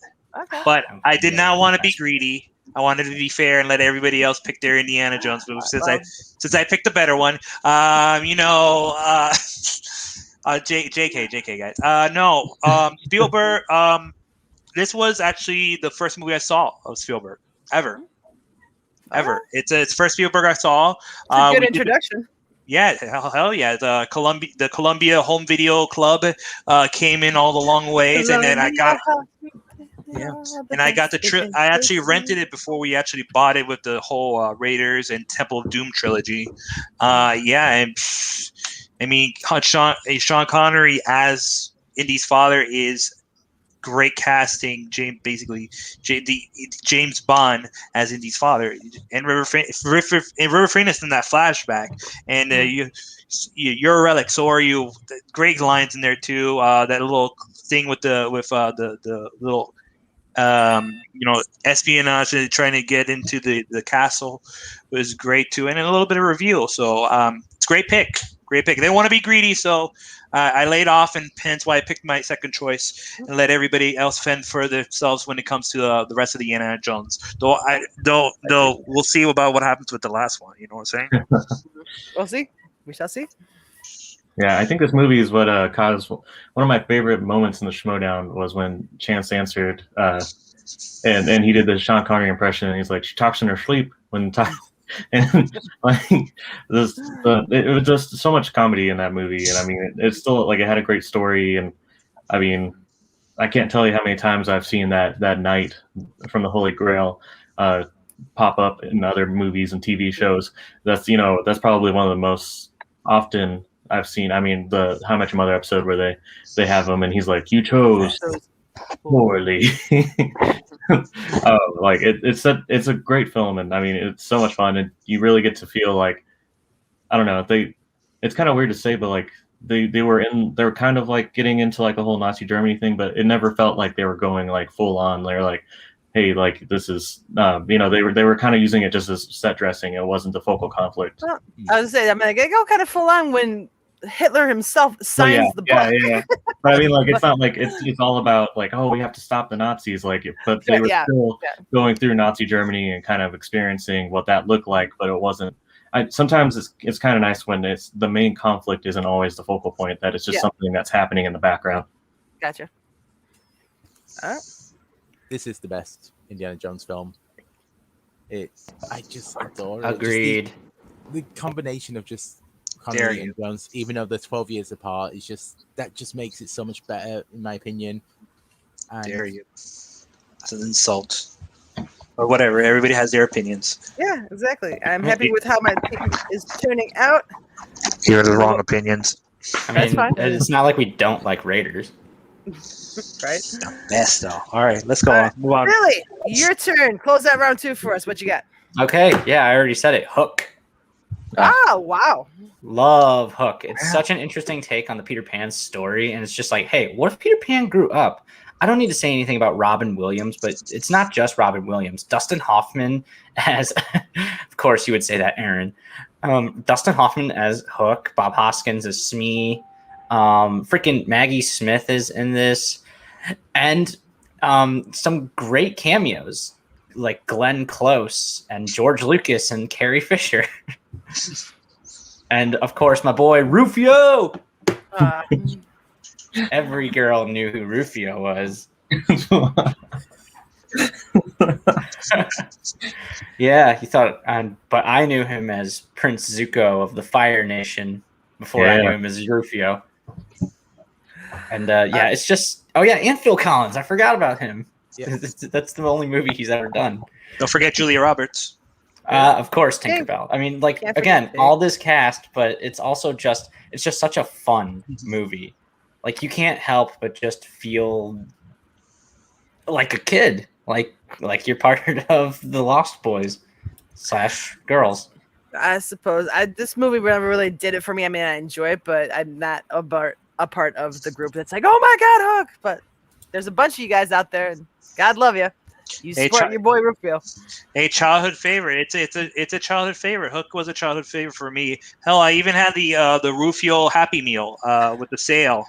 but I did not want to be greedy. I wanted to be fair and let everybody else pick their Indiana Jones movie since I picked a better one. JK guys. No, Spielberg. This was actually the first movie I saw of Spielberg ever. It's the first Spielberg I saw. It's a good introduction. Yeah, hell yeah. The Columbia Home Video Club came in all the long ways, and then I got the I actually rented it before we actually bought it with the whole Raiders and Temple of Doom trilogy. And I mean, Sean Connery as Indy's father is great casting. James Bond as Indy's father, and River Phoenix in that flashback, and you're a relic. So are you. Great lines in there too. That little thing with the little espionage trying to get into the castle was great too, and a little bit of reveal. So it's a great pick. They didn't want to be greedy, so I laid off, and hence why I picked my second choice and let everybody else fend for themselves when it comes to the rest of the Indiana Jones. Though we'll see about what happens with the last one. You know what I'm saying? We'll see. We shall see. Yeah, I think this movie is what caused one of my favorite moments in the Schmodown was when Chance answered, and he did the Sean Connery impression, and he's like, she talks in her sleep when and like it was just so much comedy in that movie, and I mean it's still like it had a great story, and I mean I can't tell you how many times I've seen that night from the Holy Grail pop up in other movies and TV shows. That's probably one of the most often I've seen. I mean the How I Met Your Mother episode where they have him and he's like, you chose poorly. Like it's a great film, and I mean it's so much fun, and you really get to feel like, I don't know, it's kind of weird to say, but like they were kind of like getting into like the whole Nazi Germany thing, but it never felt like they were going like full on. They're like, hey, like this is they were kind of using it just as set dressing. It wasn't the focal conflict. Well, I was saying, I mean, they go kind of full on when Hitler himself signs the book. Yeah. But I mean, like, it's not like it's all about like, oh, we have to stop the Nazis. Like, but they were still going through Nazi Germany and kind of experiencing what that looked like. But it wasn't. Sometimes it's kind of nice when it's the main conflict isn't always the focal point. That it's just something that's happening in the background. Gotcha. All right. This is the best Indiana Jones film. I just adore it. Agreed. The combination of just Connery and Jones, even though they're 12 years apart, that just makes it so much better, in my opinion. And dare you? It's an insult, or whatever. Everybody has their opinions. Yeah, exactly. I'm happy with how my team is turning out. You're the wrong opinions. I mean, it's not like we don't like Raiders. Right? Best though. All right, let's go on. Move on. Really, your turn. Close out round 2 for us. What you got? Okay, yeah, I already said it. Hook. Wow. Love Hook. It's such an interesting take on the Peter Pan story, and it's just like, hey, what if Peter Pan grew up? I don't need to say anything about Robin Williams, but it's not just Robin Williams. Dustin Hoffman as, of course you would say that, Aaron. Dustin Hoffman as Hook, Bob Hoskins as Smee, freaking Maggie Smith is in this, and some great cameos. like Glenn Close and George Lucas and Carrie Fisher. And of course, my boy Rufio. Every girl knew who Rufio was. Yeah, he thought, but I knew him as Prince Zuko of the Fire Nation before I knew him as Rufio. And it's just, and Phil Collins. I forgot about him. Yeah. That's the only movie he's ever done. Don't forget Julia Roberts. Of course, Tinkerbell. I mean, like, again, all this cast, but it's just such a fun movie. Like, you can't help but just feel like a kid, like you're part of the Lost Boys / girls. I suppose this movie never really did it for me. I mean, I enjoy it, but I'm not a part of the group that's like, oh my God, Hook. But there's a bunch of you guys out there, and God love you. You support your boy Rufio. A childhood favorite. It's a childhood favorite. Hook was a childhood favorite for me. Hell, I even had the Rufio Happy Meal with the sale.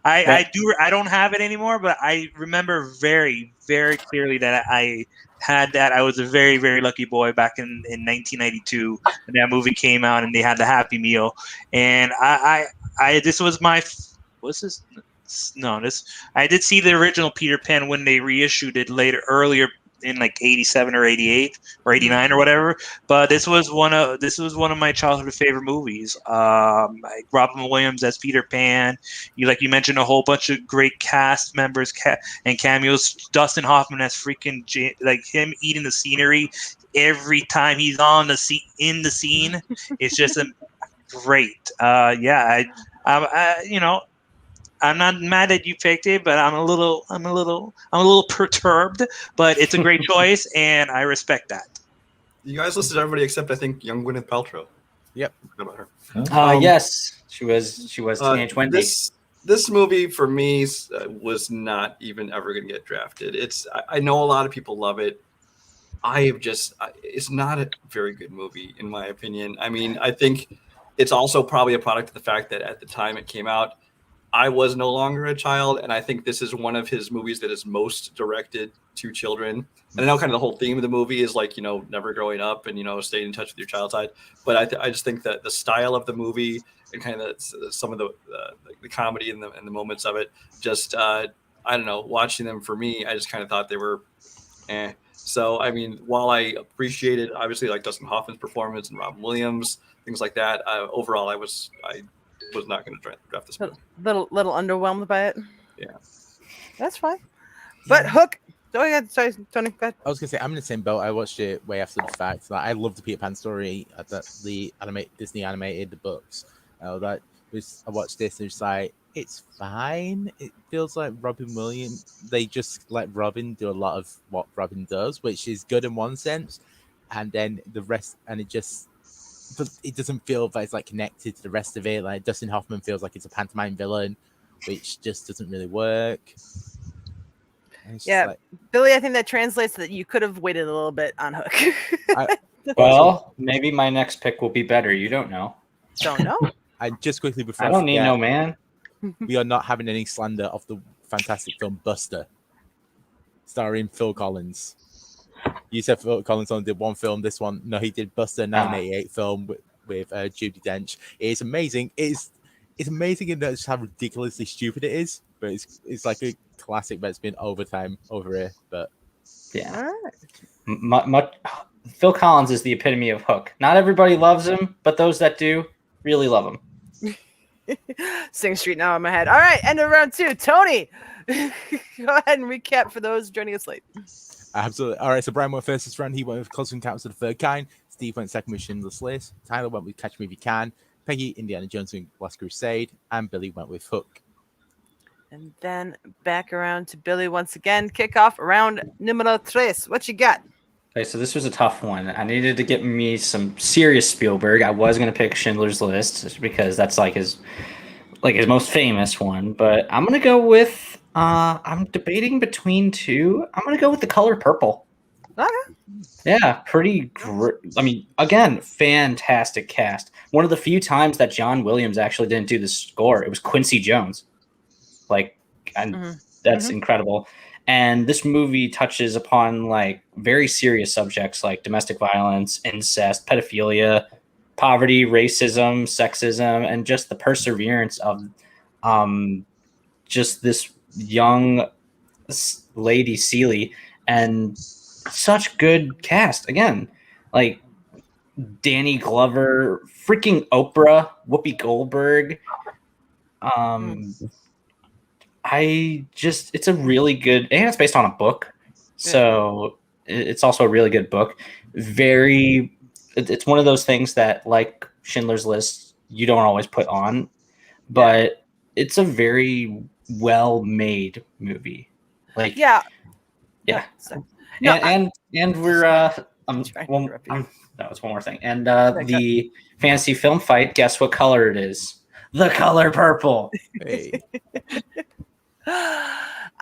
I don't have it anymore, but I remember very, very clearly that I had that. I was a very, very lucky boy back in 1992 when that movie came out and they had the Happy Meal. And this was my I did see the original Peter Pan when they reissued it earlier in like 87 or 88 or 89 or whatever. But this was one of my childhood favorite movies. Like Robin Williams as Peter Pan. You mentioned a whole bunch of great cast members and cameos. Dustin Hoffman as freaking like him eating the scenery every time he's in the scene. It's just great. I'm not mad that you picked it, but I'm a little perturbed. But it's a great choice, and I respect that. You guys listed everybody except I think young Gwyneth Paltrow. Yep. What about her? Yes, she was Teenage Wendy. This movie for me was not even ever going to get drafted. I know a lot of people love it. It's not a very good movie in my opinion. I mean, I think it's also probably a product of the fact that at the time it came out, I was no longer a child, and I think this is one of his movies that is most directed to children. And I know kind of the whole theme of the movie is like, never growing up and, staying in touch with your child side. But I just think that the style of the movie and kind of some of the comedy and the moments of it, just, I don't know, watching them for me, I just kind of thought they were eh. So, I mean, while I appreciated, obviously, like Dustin Hoffman's performance and Robin Williams, things like that, overall, I was not going to draft this movie. Little underwhelmed by it. Yeah, that's fine. But Hook. Go ahead. Sorry, Tony. Go ahead. I was going to say I'm in the same boat. I watched it way after the fact. Like, I love the Peter Pan story. The Disney animated the books. I watched this and it's like it's fine. It feels like Robin Williams. They just let Robin do a lot of what Robin does, which is good in one sense, and then the rest, and it doesn't feel that it's like connected to the rest of it. Like Dustin Hoffman feels like it's a pantomime villain, which just doesn't really work. Yeah, Billy, I think that translates that you could have waited a little bit on Hook. Well, maybe my next pick will be better. You don't know. Don't know. And just quickly before I don't need no man. We are not having any slander of the fantastic film Buster, starring Phil Collins. You said Phil Collins only did one film. This one, no, he did Buster, 1988 film with Judi Dench. It's amazing. It's amazing in just how ridiculously stupid it is, but it's like a classic that's been over here. But yeah, Phil Collins is the epitome of Hook. Not everybody loves him, but those that do really love him. Sing Street now in my head. All right, end of round 2. Tony, go ahead and recap for those joining us late. Absolutely. All right, so Brian went first this round. He went with Close Encounters of the Third Kind. Steve went second with Schindler's List. Tyler went with Catch Me If You Can. Peggy, Indiana Jones and Last Crusade. And Billy went with Hook. And then back around to Billy once again. Kick off round numero 3. What you got? Okay, so this was a tough one. I needed to get me some serious Spielberg. I was going to pick Schindler's List just because that's like his most famous one. But I'm going to go with, I'm debating between two. I'm going to go with The Color Purple. Okay. Yeah, pretty great. I mean, again, fantastic cast. One of the few times that John Williams actually didn't do the score, it was Quincy Jones. That's incredible. And this movie touches upon like very serious subjects like domestic violence, incest, pedophilia, poverty, racism, sexism, and just the perseverance of just this young lady Celie, and such good cast again, like Danny Glover, freaking Oprah, Whoopi Goldberg. It's a really good, and it's based on a book, so it's also a really good book. It's one of those things that, like Schindler's List, you don't always put on, but it's a very well-made movie. Like, yeah. No, and we're it's one more thing. And the fantasy film fight, guess what color it is? The color purple. Hey.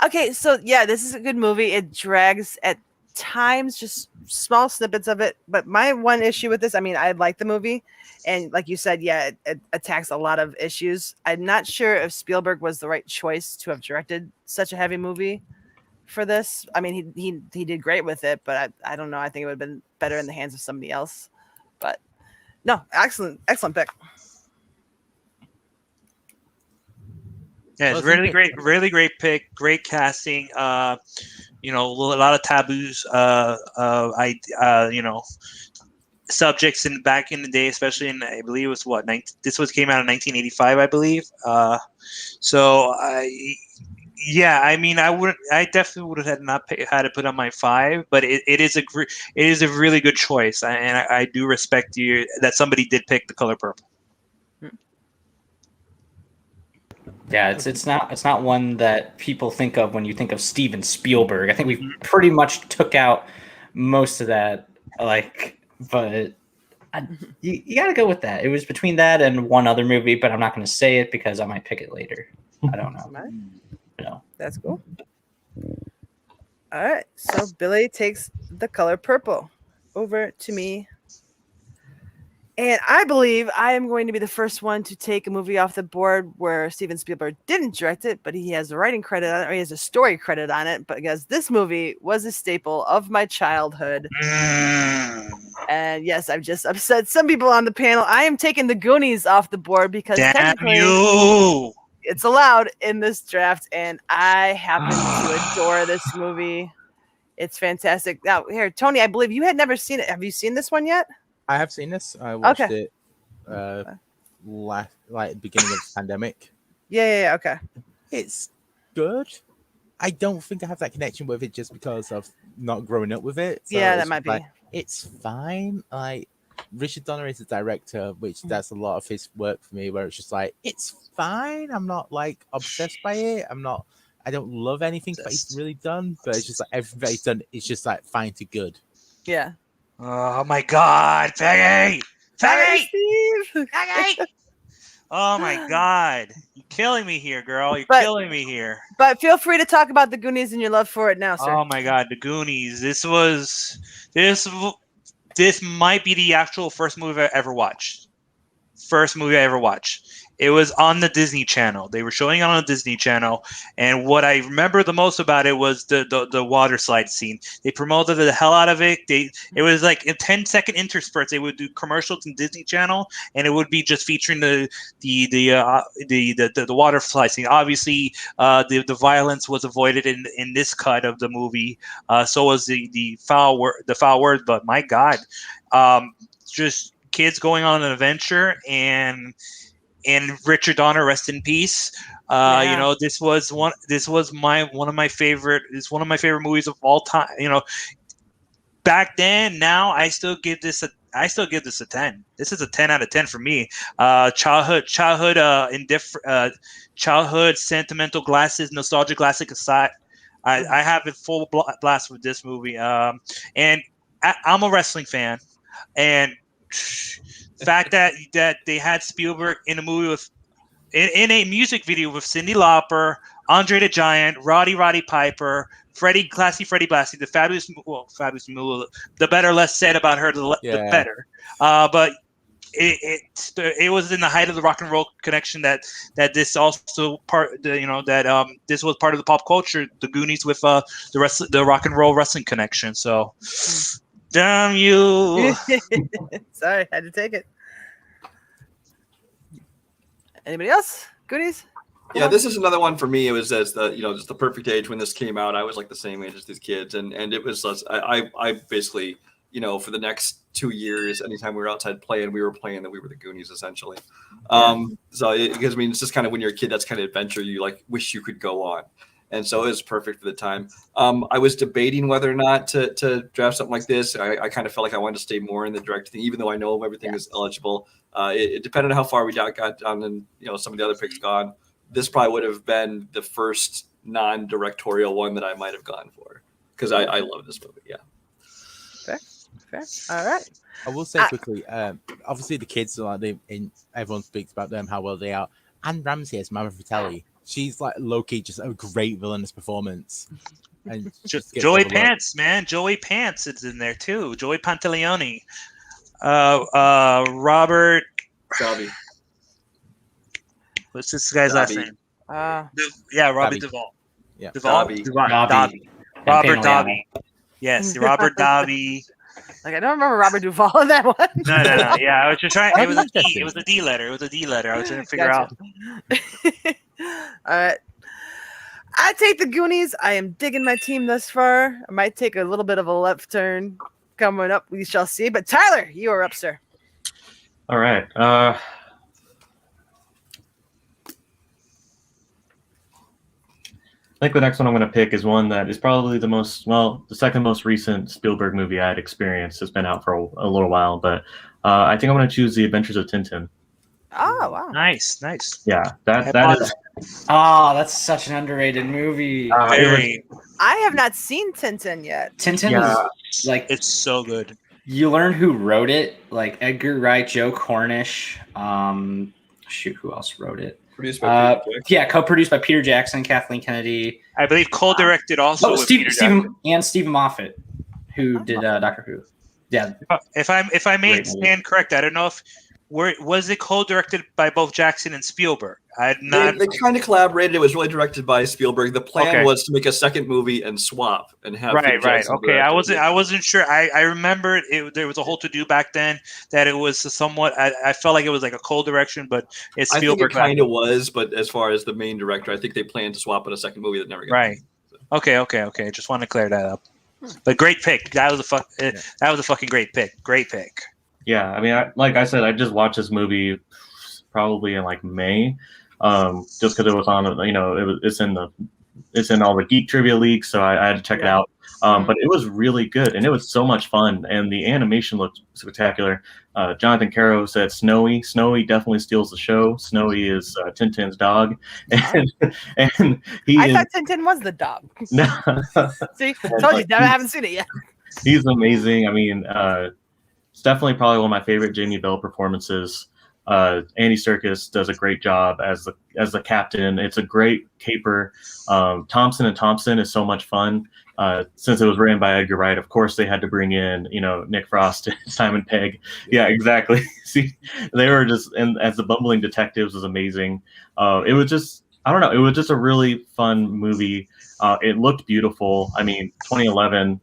Okay, so yeah, this is a good movie. It drags at times, just small snippets of it. But my one issue with this, I mean, I like the movie, and like you said, yeah, it attacks a lot of issues. I'm not sure if Spielberg was the right choice to have directed such a heavy movie for this. I mean, he did great with it, but I don't know. I think it would have been better in the hands of somebody else. But no, excellent pick. Yeah, it's really great pick, great casting. A lot of taboos. Subjects back in the day, especially in, I believe it was came out in 1985, I believe. I definitely would have had to put on my 5, but it is a really good choice, and I do respect you that somebody did pick The Color Purple. Yeah, it's not one that people think of when you think of Steven Spielberg. I think we pretty much took out most of that, but you got to go with that. It was between that and one other movie, but I'm not going to say it because I might pick it later. I don't know. No. That's cool. All right, so Billy takes The Color Purple. Over to me. And I believe I am going to be the first one to take a movie off the board where Steven Spielberg didn't direct it, but he has a writing credit on it, or he has a story credit on it, because this movie was a staple of my childhood. And yes, I've just upset some people on the panel. I am taking the Goonies off the board because technically it's allowed in this draft, and I happen to adore this movie. It's fantastic. Now, here, Tony, I believe you had never seen it. Have you seen this one yet? I have seen this. I watched it beginning of the pandemic. Yeah. Okay. It's good. I don't think I have that connection with it just because of not growing up with it. So that might be. It's fine. Like, Richard Donner is the director, which that's a lot of his work for me, where it's just like, it's fine. I'm not obsessed by it. I don't love anything that he's really done, but it's just like everything that he's done, it's just like fine to good. Yeah. Oh my God, Peggy! Peggy! Oh my God, you're killing me here, girl. You're killing me here. But feel free to talk about the Goonies and your love for it now, sir. Oh my God, the Goonies. This might be the actual first movie I ever watched. It was on the Disney Channel. They were showing it on the Disney Channel, and what I remember the most about it was the water slide scene. They promoted the hell out of it. It was like in 10-second interspurts. They would do commercials in Disney Channel, and it would be just featuring the water slide scene. Obviously, the violence was avoided in this cut of the movie. So was the foul word. But my God, just kids going on an adventure, and Richard Donner, rest in peace. This was one of my favorite movies of all time. Back then, now I still give this a 10. This is a 10 out of 10 for me. Childhood sentimental glasses, nostalgic classic aside, I have it full blast with this movie. And I'm a wrestling fan, and the fact that they had Spielberg in a movie in a music video with Cyndi Lauper, Andre the Giant, Roddy Piper, Classy Freddie Blassie, the fabulous Mula. The better less said about her, the better. But it was in the height of the rock and roll connection that this also this was part of the pop culture, the Goonies with the rock and roll wrestling connection. So damn you. Sorry, had to take it. Anybody else? Goonies? Yeah, this is another one for me. It was just the perfect age when this came out. I was like the same age as these kids, and it was I basically, for the next 2 years, anytime we were outside playing, we were playing that we were the Goonies essentially. Because it's just kind of when you're a kid, that's kind of adventure you like wish you could go on, and so it was perfect for the time. I was debating whether or not to draft something like this. I kind of felt like I wanted to stay more in the direct thing, even though I know everything is eligible. It depended on how far we got done, and some of the other picks gone. This probably would have been the first non-directorial one that I might have gone for, because I love this movie. Yeah. Fair. All right. I will say quickly, obviously the kids are everyone speaks about them, how well they are. Anne Ramsey as Mama Fratelli. She's like low-key, just a great villainous performance. And Joey Pants, man. Joey Pants is in there too. Joey Pantaleone. Robert Dobby. What's this guy's last name? Robbie Duvall. Yeah. Dobby. Robert Dobby. Yes, Robert Dobby. Like, I don't remember Robert Duvall in that one. No. Yeah, I was just trying. It was a D. It was a D letter. I was trying to figure out. All right. I take the Goonies. I am digging my team thus far. I might take a little bit of a left turn coming up. We shall see. But Tyler, you are up, sir. All right. I think the next one I'm going to pick is one that is probably the second most recent Spielberg movie I had experienced. It's been out for a little while, but I think I'm going to choose The Adventures of Tintin. Oh, wow. Nice. Yeah, that is. Oh, that's such an underrated movie. I have not seen Tintin yet. Tintin is like, it's so good. You learn who wrote it, like Edgar Wright, Joe Cornish. Who else wrote it? Produced by Peter Jackson. Co-produced by Peter Jackson, Kathleen Kennedy. I believe co-directed also with Peter Jackson. Stephen Moffat, who did Doctor Who. Yeah. If I may stand correct, I don't know if was it co-directed by both Jackson and Spielberg? They kind of collaborated. It was really directed by Spielberg. The plan was to make a second movie and swap and have right. Okay, I wasn't sure. I remember there was a whole to do back then that it was somewhat. I felt like it was like a co-direction, but it's Spielberg. I think it kind of was, but as far as the main director, I think they planned to swap in a second movie that never got right. Made, so. Okay. Just want to clear that up. But great pick. That was a fucking great pick. Great pick. Yeah, I mean, like I said, I just watched this movie probably in like May, just because it was on. It's in all the geek trivia leagues, so I had to check it out. But it was really good, and it was so much fun, and the animation looked spectacular. Jonathan Caro said Snowy. Snowy definitely steals the show. Snowy is Tintin's dog, and I thought Tintin was the dog. No, see, told you, I haven't seen it yet. He's amazing. I mean. It's definitely probably one of my favorite Jamie Bell performances. Andy Serkis does a great job as the captain. It's a great caper. Thompson and Thompson is so much fun. Since it was written by Edgar Wright, of course they had to bring in Nick Frost and Simon Pegg. Yeah, exactly. See, they were just as the bumbling detectives was amazing. It was just it was just a really fun movie. It looked beautiful. I mean, 2011.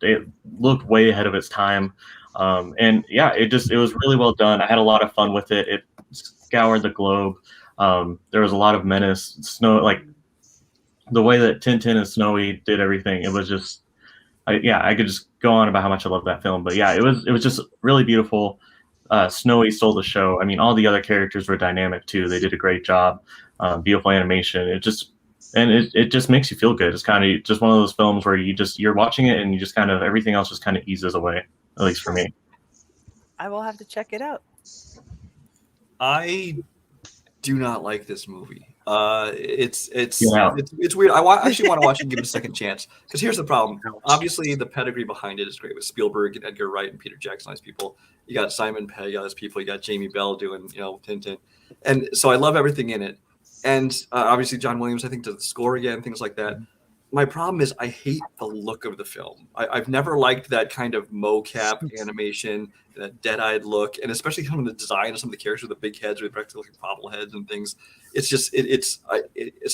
It looked way ahead of its time. And yeah, it was really well done. I had a lot of fun with it. It scoured the globe. There was a lot of menace. Snow, like the way that Tintin and Snowy did everything. It was just, I could just go on about how much I love that film. But yeah, it was just really beautiful. Snowy stole the show. I mean, all the other characters were dynamic too. They did a great job. Beautiful animation. It just makes you feel good. It's kind of just one of those films where you're watching it and you just kind of everything else just kind of eases away. At least for me. I will have to check it out. I do not like this movie. It's weird. I actually want to watch it and give it a second chance. Because here's the problem. Obviously, the pedigree behind it is great with Spielberg and Edgar Wright and Peter Jackson, these people. You got Simon Pegg, those people. You got Jamie Bell doing, Tintin. And so I love everything in it. And obviously, John Williams, I think, does the score again, things like that. my problem is I hate the look of the film. I've never liked that kind of mocap animation, that dead-eyed look, and especially some of the design of some of the characters with the big heads, with practically looking bobbleheads and things. It's just it's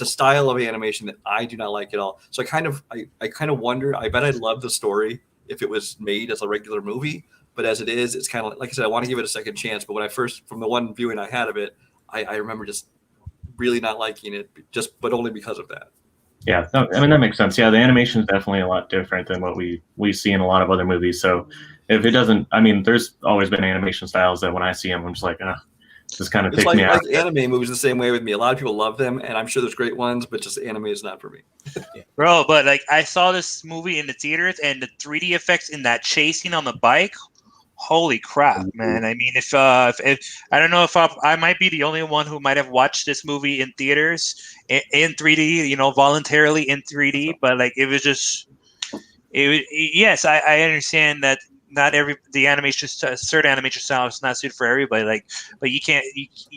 a style of animation that I do not like at all. So I kind of wonder. I bet I'd love the story if it was made as a regular movie, but as it is, it's kind of like I said, I want to give it a second chance. But when I first, from the one viewing I had of it, I remember just really not liking it, but only because of that. Yeah, no, I mean that makes sense. Yeah, the animation is definitely a lot different than what we see in a lot of other movies. So if it doesn't, I mean, there's always been animation styles that when I see them, I'm just like, this kind of takes me out. Like anime movies the same way with me. A lot of people love them, and I'm sure there's great ones, but just anime is not for me. Bro, but like I saw this movie in the theaters, and the 3D effects in that chasing on the bike. Holy crap, man! I mean, if I don't know if I might be the only one who might have watched this movie in theaters in 3D, you know, voluntarily in 3D, but like it was just, yes, I understand that not the animation, certain animation style is not suited for everybody. Like, but you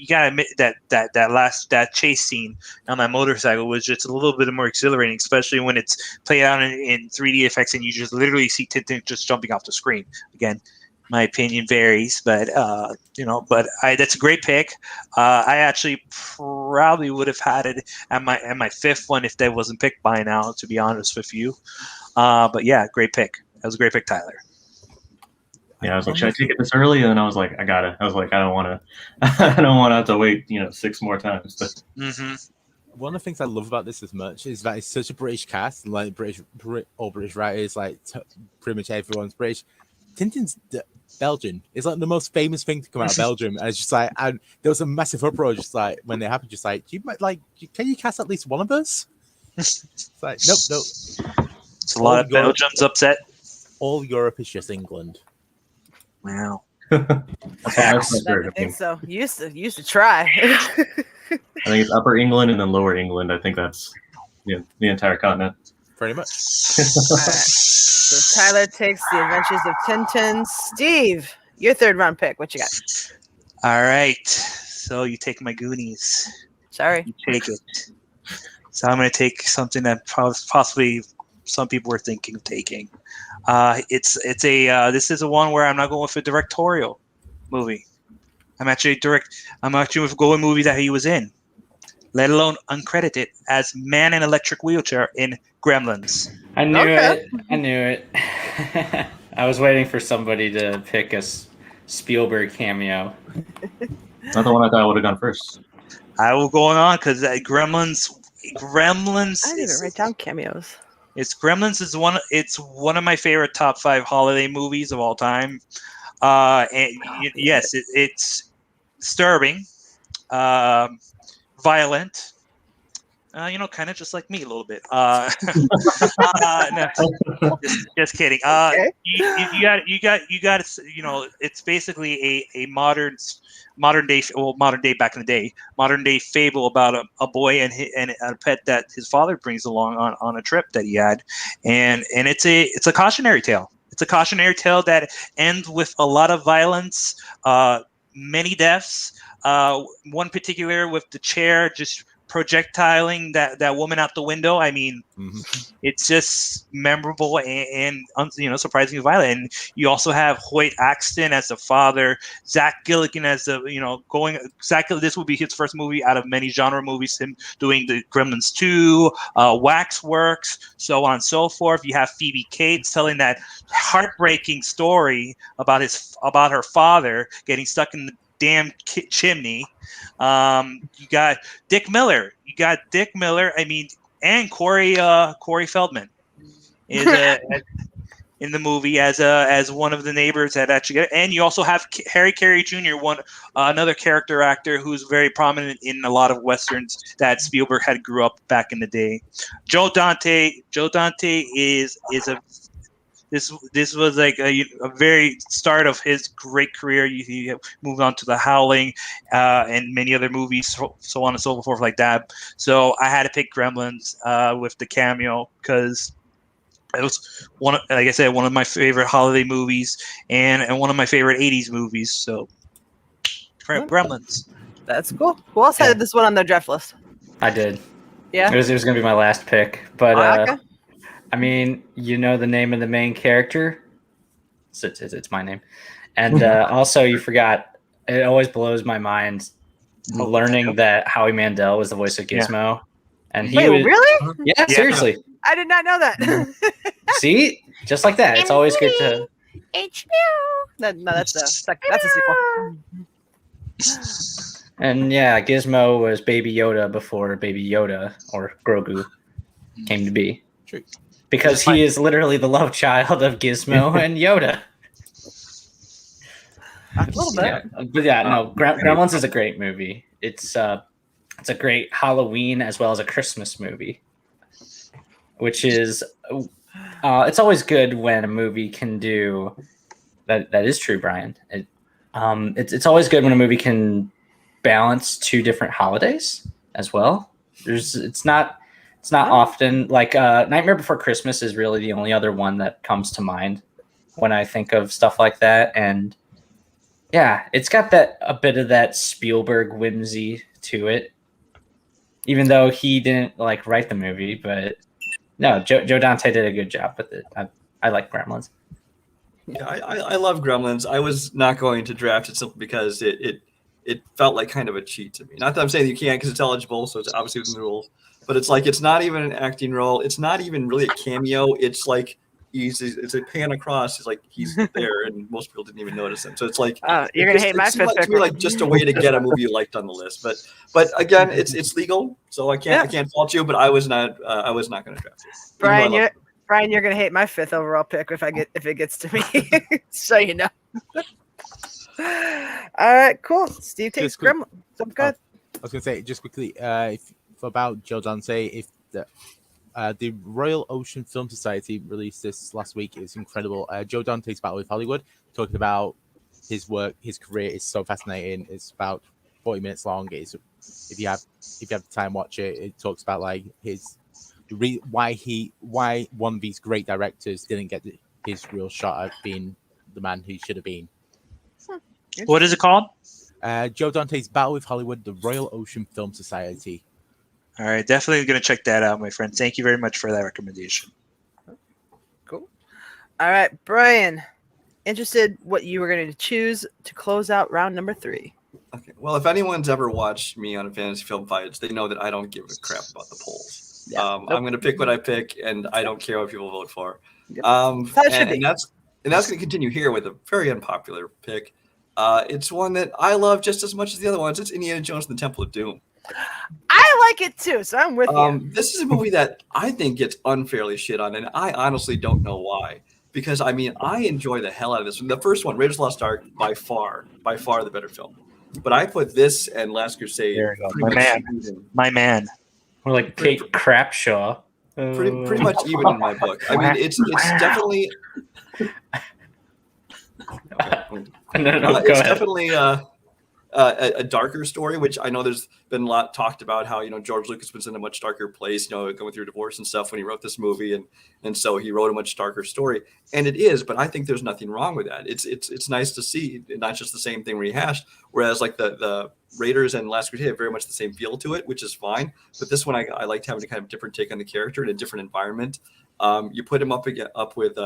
gotta admit that chase scene on that motorcycle was just a little bit more exhilarating, especially when it's played out in 3D effects and you just literally see Tintin just jumping off the screen again. My opinion varies, but that's a great pick. I actually probably would have had it at my fifth one if that wasn't picked by now, to be honest with you. But yeah, great pick. That was a great pick, Tyler. Yeah, I was like, should I take it this early? And then I was like, I got it. I was like, I don't want to have to wait, 6 more times. But one of the things I love about this as much is that it's such a British cast, like British writers, like pretty much everyone's British. Tintin's Belgian. It's like the most famous thing to come out of Belgium. And it's just like, and there was a massive uproar just like when they happened, just like, can you cast at least one of us? It's like, nope. It's a lot of Belgium's upset. All Europe is just England. Wow. I think so. Used to try. I think it's Upper England and then Lower England. I think that's the entire continent. Pretty much. All right. So Tyler takes The Adventures of Tintin. Steve, your third round pick. What you got? All right. So you take my Goonies. Sorry. You take it. So I'm going to take something that possibly some people were thinking of taking. This is a one where I'm not going with a directorial movie. I'm actually going with a going movie that he was in, let alone uncredited, as man in electric wheelchair in Gremlins. I knew it. I was waiting for somebody to pick a Spielberg cameo. Not the one I thought would have gone first. I will go on because Gremlins. I didn't write down cameos. Gremlins is one. It's one of my favorite top 5 holiday movies of all time. Yes, it's disturbing, violent. Kind of just like me a little bit. No, just kidding. Okay. You got. It's basically a modern day back in the day, modern day fable about a boy and a pet that his father brings along on a trip that he had, and it's a cautionary tale. It's a cautionary tale that ends with a lot of violence, many deaths. One particular with the chair just projectiling that woman out the window. I mean, It's just memorable and surprisingly violent. And you also have Hoyt Axton as the father, Zach Gilligan as the this will be his first movie out of many genre movies. Him doing the Gremlins 2, Waxworks, so on and so forth. You have Phoebe Cates telling that heartbreaking story about her father getting stuck in the damn chimney. You got Dick Miller. I mean, and Corey Feldman is in the movie as one of the neighbors that actually. And you also have Harry Carey Jr., another character actor who's very prominent in a lot of westerns that Spielberg had grew up back in the day. Joe Dante is a. This was like a very start of his great career. He moved on to The Howling and many other movies, so on and so forth like that. So I had to pick Gremlins with the cameo because it was one of my favorite holiday movies and one of my favorite 80s movies. So Gremlins. That's cool. Who else had this one on their draft list? I did. Yeah. It was going to be my last pick, but I mean, you know the name of the main character. It's my name, and also you forgot. It always blows my mind learning that Howie Mandel was the voice of Gizmo, and he was really? Yeah, seriously. I did not know that. See, just like that. It's always good to. No, that's a sequel. And yeah, Gizmo was Baby Yoda before Baby Yoda or Grogu came to be. True. Because he is literally the love child of Gizmo and Yoda. A little bit. Yeah, but yeah, no, Gremlins is a great movie. It's a great Halloween as well as a Christmas movie, which is it's always good when a movie can do that. That is true, Brian. It's always good when a movie can balance two different holidays as well. It's not often like Nightmare Before Christmas is really the only other one that comes to mind when I think of stuff like that. And yeah, it's got a bit of that Spielberg whimsy to it, even though he didn't like write the movie. But no, Joe Dante did a good job with it. I like Gremlins. Yeah, I love Gremlins. I was not going to draft it simply because it felt like kind of a cheat to me. Not that I'm saying you can't because it's eligible, so it's obviously within the rules. But it's like it's not even an acting role. It's not even really a cameo. It's like it's a pan across. It's like he's there, and most people didn't even notice him. So it's like you're gonna hate my fifth pick. Like just a way to get a movie you liked on the list. But again, it's legal, so I can't fault you. But I was not going to draft it. Brian, you're gonna hate my fifth overall pick if it gets to me. So you know. All right, cool. Steve takes Gremlins. Good. I was gonna say just quickly, about Joe Dante, if the Royal Ocean Film Society released this last week. It's incredible. Joe Dante's Battle with Hollywood, talking about his work, his career is so fascinating. It's about 40 minutes long. It's if you have the time, watch it. It talks about like why one of these great directors didn't get his real shot at being the man he should have been. What is it called? Joe Dante's Battle with Hollywood, the Royal Ocean Film Society. All right, definitely going to check that out, my friend. Thank you very much for that recommendation. Cool. All right, Brian, interested what you were going to choose to close out round number 3. Okay. Well, if anyone's ever watched me on a Fantasy Film Fights, they know that I don't give a crap about the polls. Yeah. I'm going to pick what I pick, and I don't care what people vote for. Yep. And that's going to continue here with a very unpopular pick. It's one that I love just as much as the other ones. It's Indiana Jones and the Temple of Doom. I like it too, so I'm with you. This is a movie that I think gets unfairly shit on, and I honestly don't know why. Because I mean, I enjoy the hell out of this one. The first one, Raiders of the Lost Ark, by far the better film. But I put this and Last Crusade. There you go. My man. Or like Kate Crapshaw. Pretty much even in my book. I mean, it's definitely. It's definitely a darker story, which I know there's been a lot talked about how, George Lucas was in a much darker place, going through divorce and stuff when he wrote this movie. And so he wrote a much darker story, and it is, but I think there's nothing wrong with that. It's nice to see not just the same thing rehashed, whereas like the Raiders and Last Crusade have very much the same feel to it, which is fine. But this one, I liked having a kind of different take on the character in a different environment. You put him up with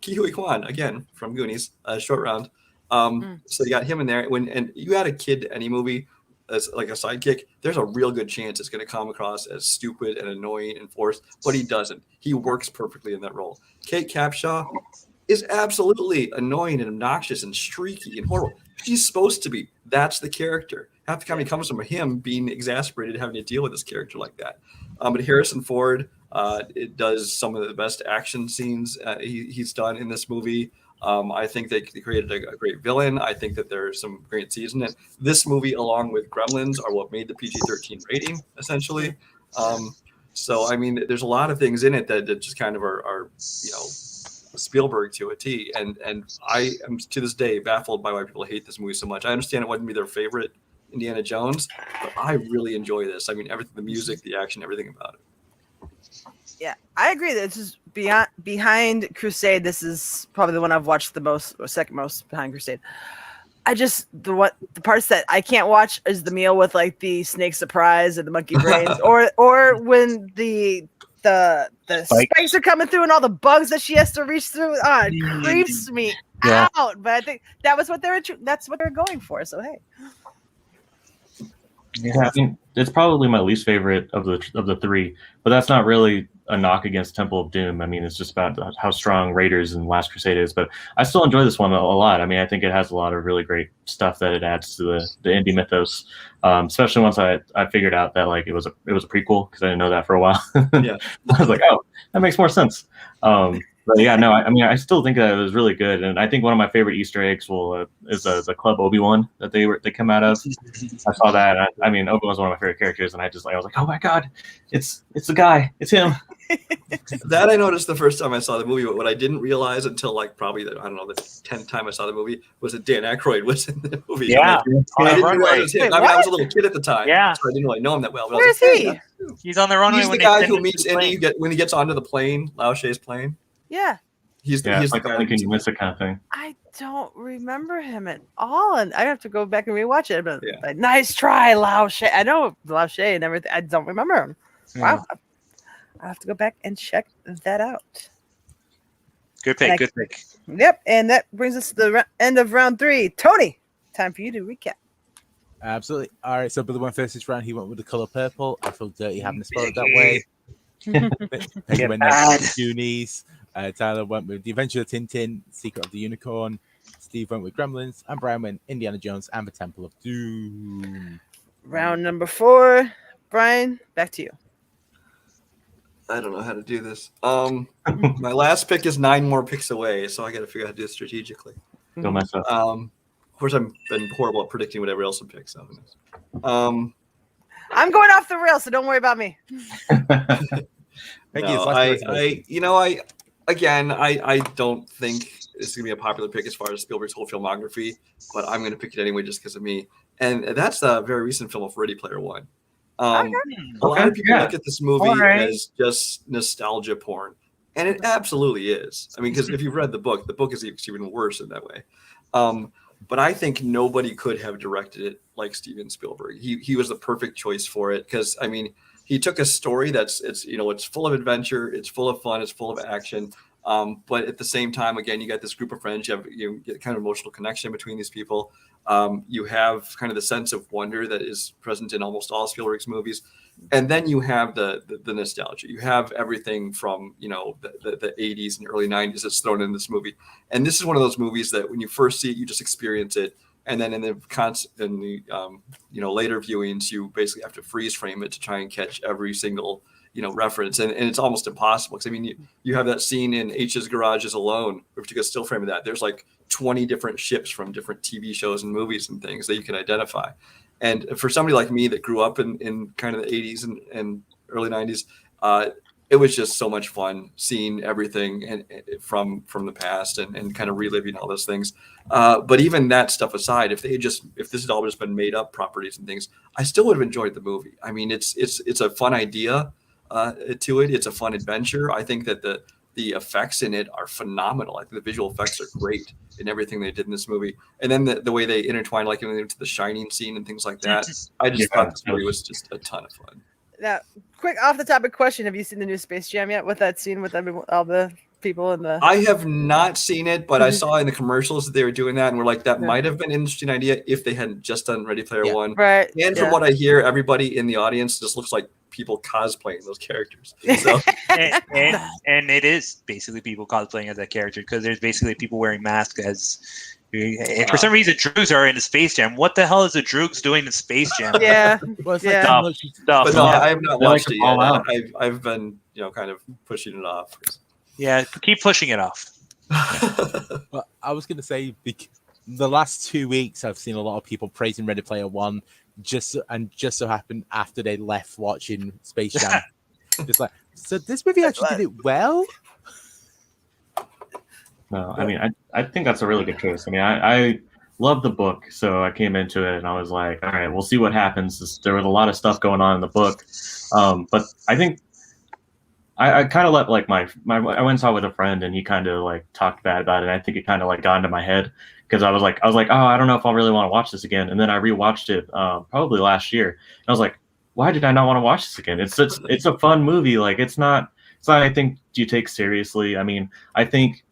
Kihui Kwan, again, from Goonies, short round. So you got him in there. And you add a kid to any movie as like a sidekick, there's a real good chance it's going to come across as stupid and annoying and forced, but he doesn't. He works perfectly in that role. Kate Capshaw is absolutely annoying and obnoxious and streaky and horrible. She's supposed to be. That's the character. Half the comedy comes from him being exasperated, having to deal with this character like that. But Harrison Ford, it does some of the best action scenes he's done in this movie. I think they created a great villain. I think that there's some great scenes in it. This movie, along with Gremlins, are what made the PG-13 rating, essentially. So, I mean, there's a lot of things in it that just kind of are Spielberg to a T. And I am, to this day, baffled by why people hate this movie so much. I understand it wouldn't be their favorite Indiana Jones, but I really enjoy this. I mean, everything, the music, the action, everything about it. Yeah, I agree. This is behind Crusade. This is probably the one I've watched the most, or second most behind Crusade. The parts that I can't watch is the meal with like the snake surprise and the monkey brains, or when the the Spike. spikes are coming through and all the bugs that she has to reach through. It creeps me out. But I think that was what that's what they're going for. So hey. Yeah, I think it's probably my least favorite of the three, but that's not really a knock against Temple of Doom. I mean, it's just about how strong Raiders and Last Crusade is, but I still enjoy this one a lot. I mean, I think it has a lot of really great stuff that it adds to the indie mythos, especially once I figured out that like it was a prequel, because I didn't know that for a while. Yeah. I was like, oh, that makes more sense. But yeah, no, I mean, I still think that it was really good, and I think one of my favorite Easter eggs is the Club Obi-Wan that they come out of. I saw that. I mean, Obi-Wan's one of my favorite characters, and I was like, oh my god, it's the guy, it's him. That I noticed the first time I saw the movie, but what I didn't realize until like probably the 10th time I saw the movie was that Dan Aykroyd was in the movie. Yeah, I didn't realize it was him. Wait, I mean, I was a little kid at the time, Yeah. so I didn't really know him that well. But Where is he? He's on the runway. He's the when guy they who send him meets to the Indy when he gets onto the plane, Lao She's plane. Yeah. He's the It's like guy. a Lincoln you miss it kind of thing. I don't remember him at all, and I have to go back and rewatch it. But Yeah. like, nice try, Lao She. I know Lao She and everything. I don't remember him. Wow. I have to go back and check that out. Good pick. Good pick. Yep, and that brings us to the end of round 3. Tony, time for you to recap. Absolutely. All right, so Billy went first this round. He went with the color purple. I feel dirty having to spell it that way. Peggy went next with Goonies. Tyler went with The Adventures of Tintin, Secret of the Unicorn. Steve went with Gremlins. And Brian went Indiana Jones and the Temple of Doom. Round number 4. Brian, back to you. I don't know how to do this. My last pick is 9 more picks away, so I got to figure out how to do it strategically. Don't mess up. Of course, I've been horrible at predicting what everyone else would pick. So, I'm going off the rails, so don't worry about me. I don't think it's gonna be a popular pick as far as Spielberg's whole filmography, but I'm gonna pick it anyway just because of me. And that's a very recent film of Ready Player One. A lot of people look at this movie as just nostalgia porn, and it absolutely is. I mean, because if you've read the book is even worse in that way. But I think nobody could have directed it like Steven Spielberg. He was the perfect choice for it because I mean he took a story it's full of adventure, it's full of fun, it's full of action. But at the same time, again, you got this group of friends. You get kind of emotional connection between these people. You have kind of the sense of wonder that is present in almost all Spielberg's movies, and then you have the nostalgia. You have everything from the 80s and early 90s that's thrown in this movie. And this is one of those movies that when you first see it, you just experience it, and then in the later viewings, you basically have to freeze frame it to try and catch every single reference, and it's almost impossible because I mean you have that scene in H's Garages Alone, if you take a still frame of that, there's like 20 different ships from different TV shows and movies and things that you can identify. And for somebody like me that grew up in kind of the 80s and early 90s, it was just so much fun seeing everything and from the past and kind of reliving all those things. But even that stuff aside, if this had all just been made up properties and things, I still would have enjoyed the movie. I mean, it's a fun idea to it. It's a fun adventure. I think that the effects in it are phenomenal. I think the visual effects are great in everything they did in this movie. And then the way they intertwine, like into the Shining scene and things like that. I just thought this movie was just a ton of fun. Now, quick off the topic question: have you seen the new Space Jam yet? With that scene with all the people in the. I have not seen it, but I saw in the commercials that they were doing that, and we're like, that might have been an interesting idea if they hadn't just done Ready Player One. Right. And from what I hear, everybody in the audience just looks like people cosplaying those characters. So. and it is basically people cosplaying as that character because there's basically people wearing masks as. For some reason, Droogs are in the Space Jam. What the hell is the Droogs doing in Space Jam? Yeah, well, stuff. But no, I have not watched it yet. Out. I've been, kind of pushing it off. Yeah, keep pushing it off. Well, I was going to say, the last 2 weeks, I've seen a lot of people praising Ready Player One, just so happened after they left watching Space Jam. Just like, so this movie actually did it well. No, I mean, I think that's a really good choice. I mean, I love the book, so I came into it and I was like, all right, we'll see what happens. There was a lot of stuff going on in the book, but I think I kind of let like I went and saw it with a friend and he kind of like talked bad about it. And I think it kind of like got into my head because I was like, oh, I don't know if I'll really want to watch this again. And then I rewatched it probably last year. And I was like, why did I not want to watch this again? It's a fun movie. Like it's not I think you take seriously. I mean, I think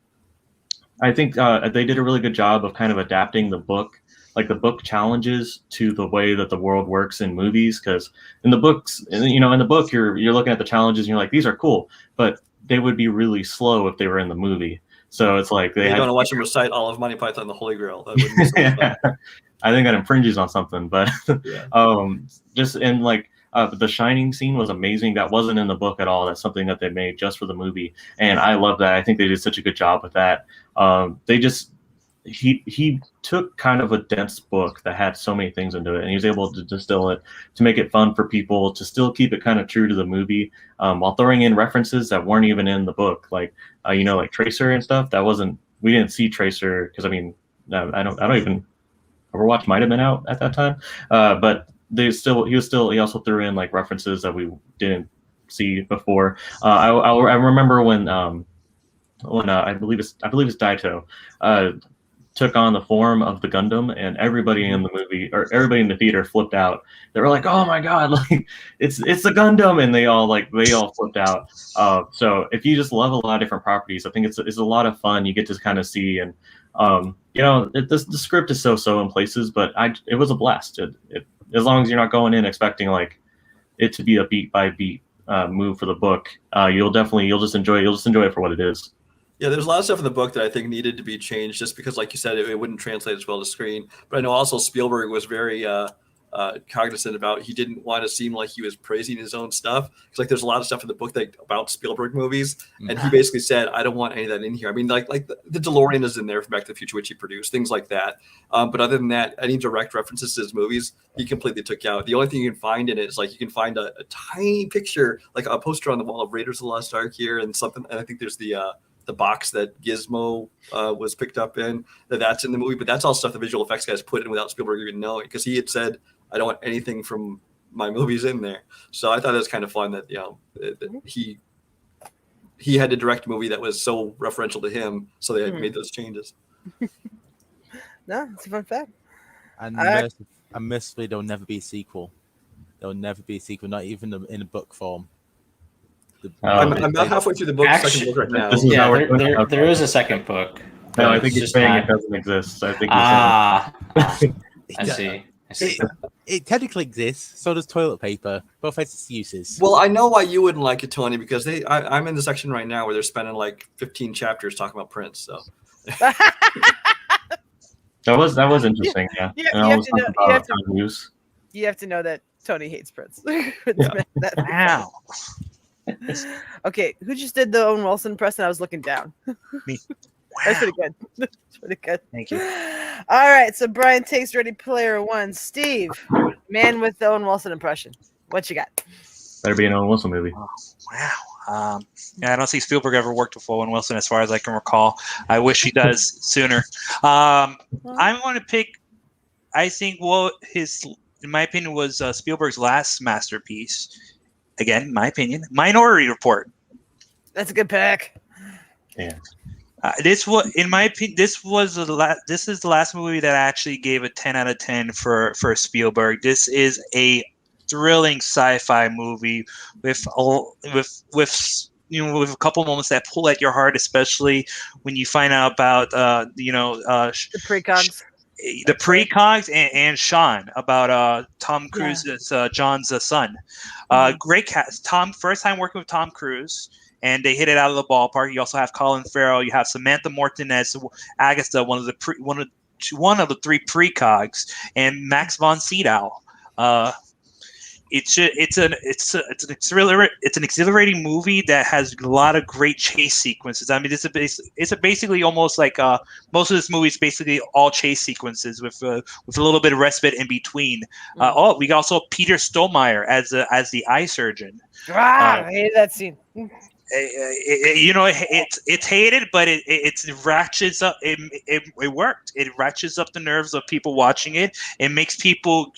they did a really good job of kind of adapting the book, like the book challenges, to the way that the world works in movies. Because in the books, in the book, you're looking at the challenges and you're like, these are cool, but they would be really slow if they were in the movie. So it's like you don't want to watch them recite all of Monty Python and the Holy Grail. That wouldn't be so yeah. I think that infringes on something, but just in like the Shining scene was amazing. That wasn't in the book at all. That's something that they made just for the movie, and I love that. I think they did such a good job with that. He took kind of a dense book that had so many things into it, and he was able to distill it to make it fun for people, to still keep it kind of true to the movie, while throwing in references that weren't even in the book, like like Tracer and stuff. We didn't see Tracer because I don't even. Overwatch might have been out at that time, but he also threw in like references that we didn't see before. I remember when I believe it's Daito took on the form of the Gundam, and everybody in the movie, or everybody in the theater, flipped out. They were like, "Oh my god, like it's the Gundam!" And they all flipped out. So if you just love a lot of different properties, I think it's a lot of fun. You get to kind of see, and the script is so in places, but it was a blast. As long as you're not going in expecting like it to be a beat by beat move for the book, you'll just enjoy it for what it is. Yeah, there's a lot of stuff in the book that I think needed to be changed just because, like you said, it wouldn't translate as well to screen. But I know also Spielberg was very cognizant about, he didn't want to seem like he was praising his own stuff. Because like there's a lot of stuff in the book about Spielberg movies, and he basically said, I don't want any of that in here. I mean, like the DeLorean is in there from Back to the Future, which he produced, things like that. But other than that, any direct references to his movies, he completely took out. The only thing you can find in it is like you can find a tiny picture, like a poster on the wall of Raiders of the Lost Ark here, and something. And I think there's the box that Gizmo was picked up in, that's in the movie, but that's all stuff the visual effects guys put in without Spielberg even knowing, because he had said, I don't want anything from my movies in there. So I thought it was kind of fun that that he had to direct a movie that was so referential to him, so they had made those changes. No, it's a fun fact. And mercifully, there'll never be a sequel. There'll never be a sequel, not even in a book form. I'm about halfway through the book, second book right now. Yeah, there is a second book. No, I think you're saying it doesn't exist. So I think I see. It technically exists. So does toilet paper. Both has its uses. Well, I know why you wouldn't like it, Tony, because I'm in the section right now where they're spending like 15 chapters talking about Prince. So that was interesting. Yeah. You have to know that Tony hates Prince. Wow. Okay, who just did the Owen Wilson impression? I was looking down. Me. Wow. That's pretty good. That's pretty good. Thank you. All right, so Brian takes Ready Player One. Steve, man with the Owen Wilson impression. What you got? Better be an Owen Wilson movie. Oh, wow. I don't see Spielberg ever worked with Owen Wilson as far as I can recall. I wish he does sooner. I'm going to pick, I think, in my opinion, was Spielberg's last masterpiece. Again, my opinion, Minority Report. That's a good pick. Yeah. This was, in my opinion, this is the last movie that I actually gave a 10 out of 10 for Spielberg. This is a thrilling sci-fi movie with a couple moments that pull at your heart, especially when you find out about the precogs. The precogs and Sean, about Tom Cruise's John's son. Great cast. First time working with Tom Cruise, and they hit it out of the ballpark. You also have Colin Farrell. You have Samantha Morton as Agatha, one of the three precogs, and Max von Sydow. It's an exhilarating movie that has a lot of great chase sequences. I mean, it's basically almost like most of this movie is basically all chase sequences with a little bit of respite in between. We also have Peter Stonemeyer as the eye surgeon. I hate that scene. It's hated, but it ratchets up. It worked. It ratchets up the nerves of people watching it. It makes people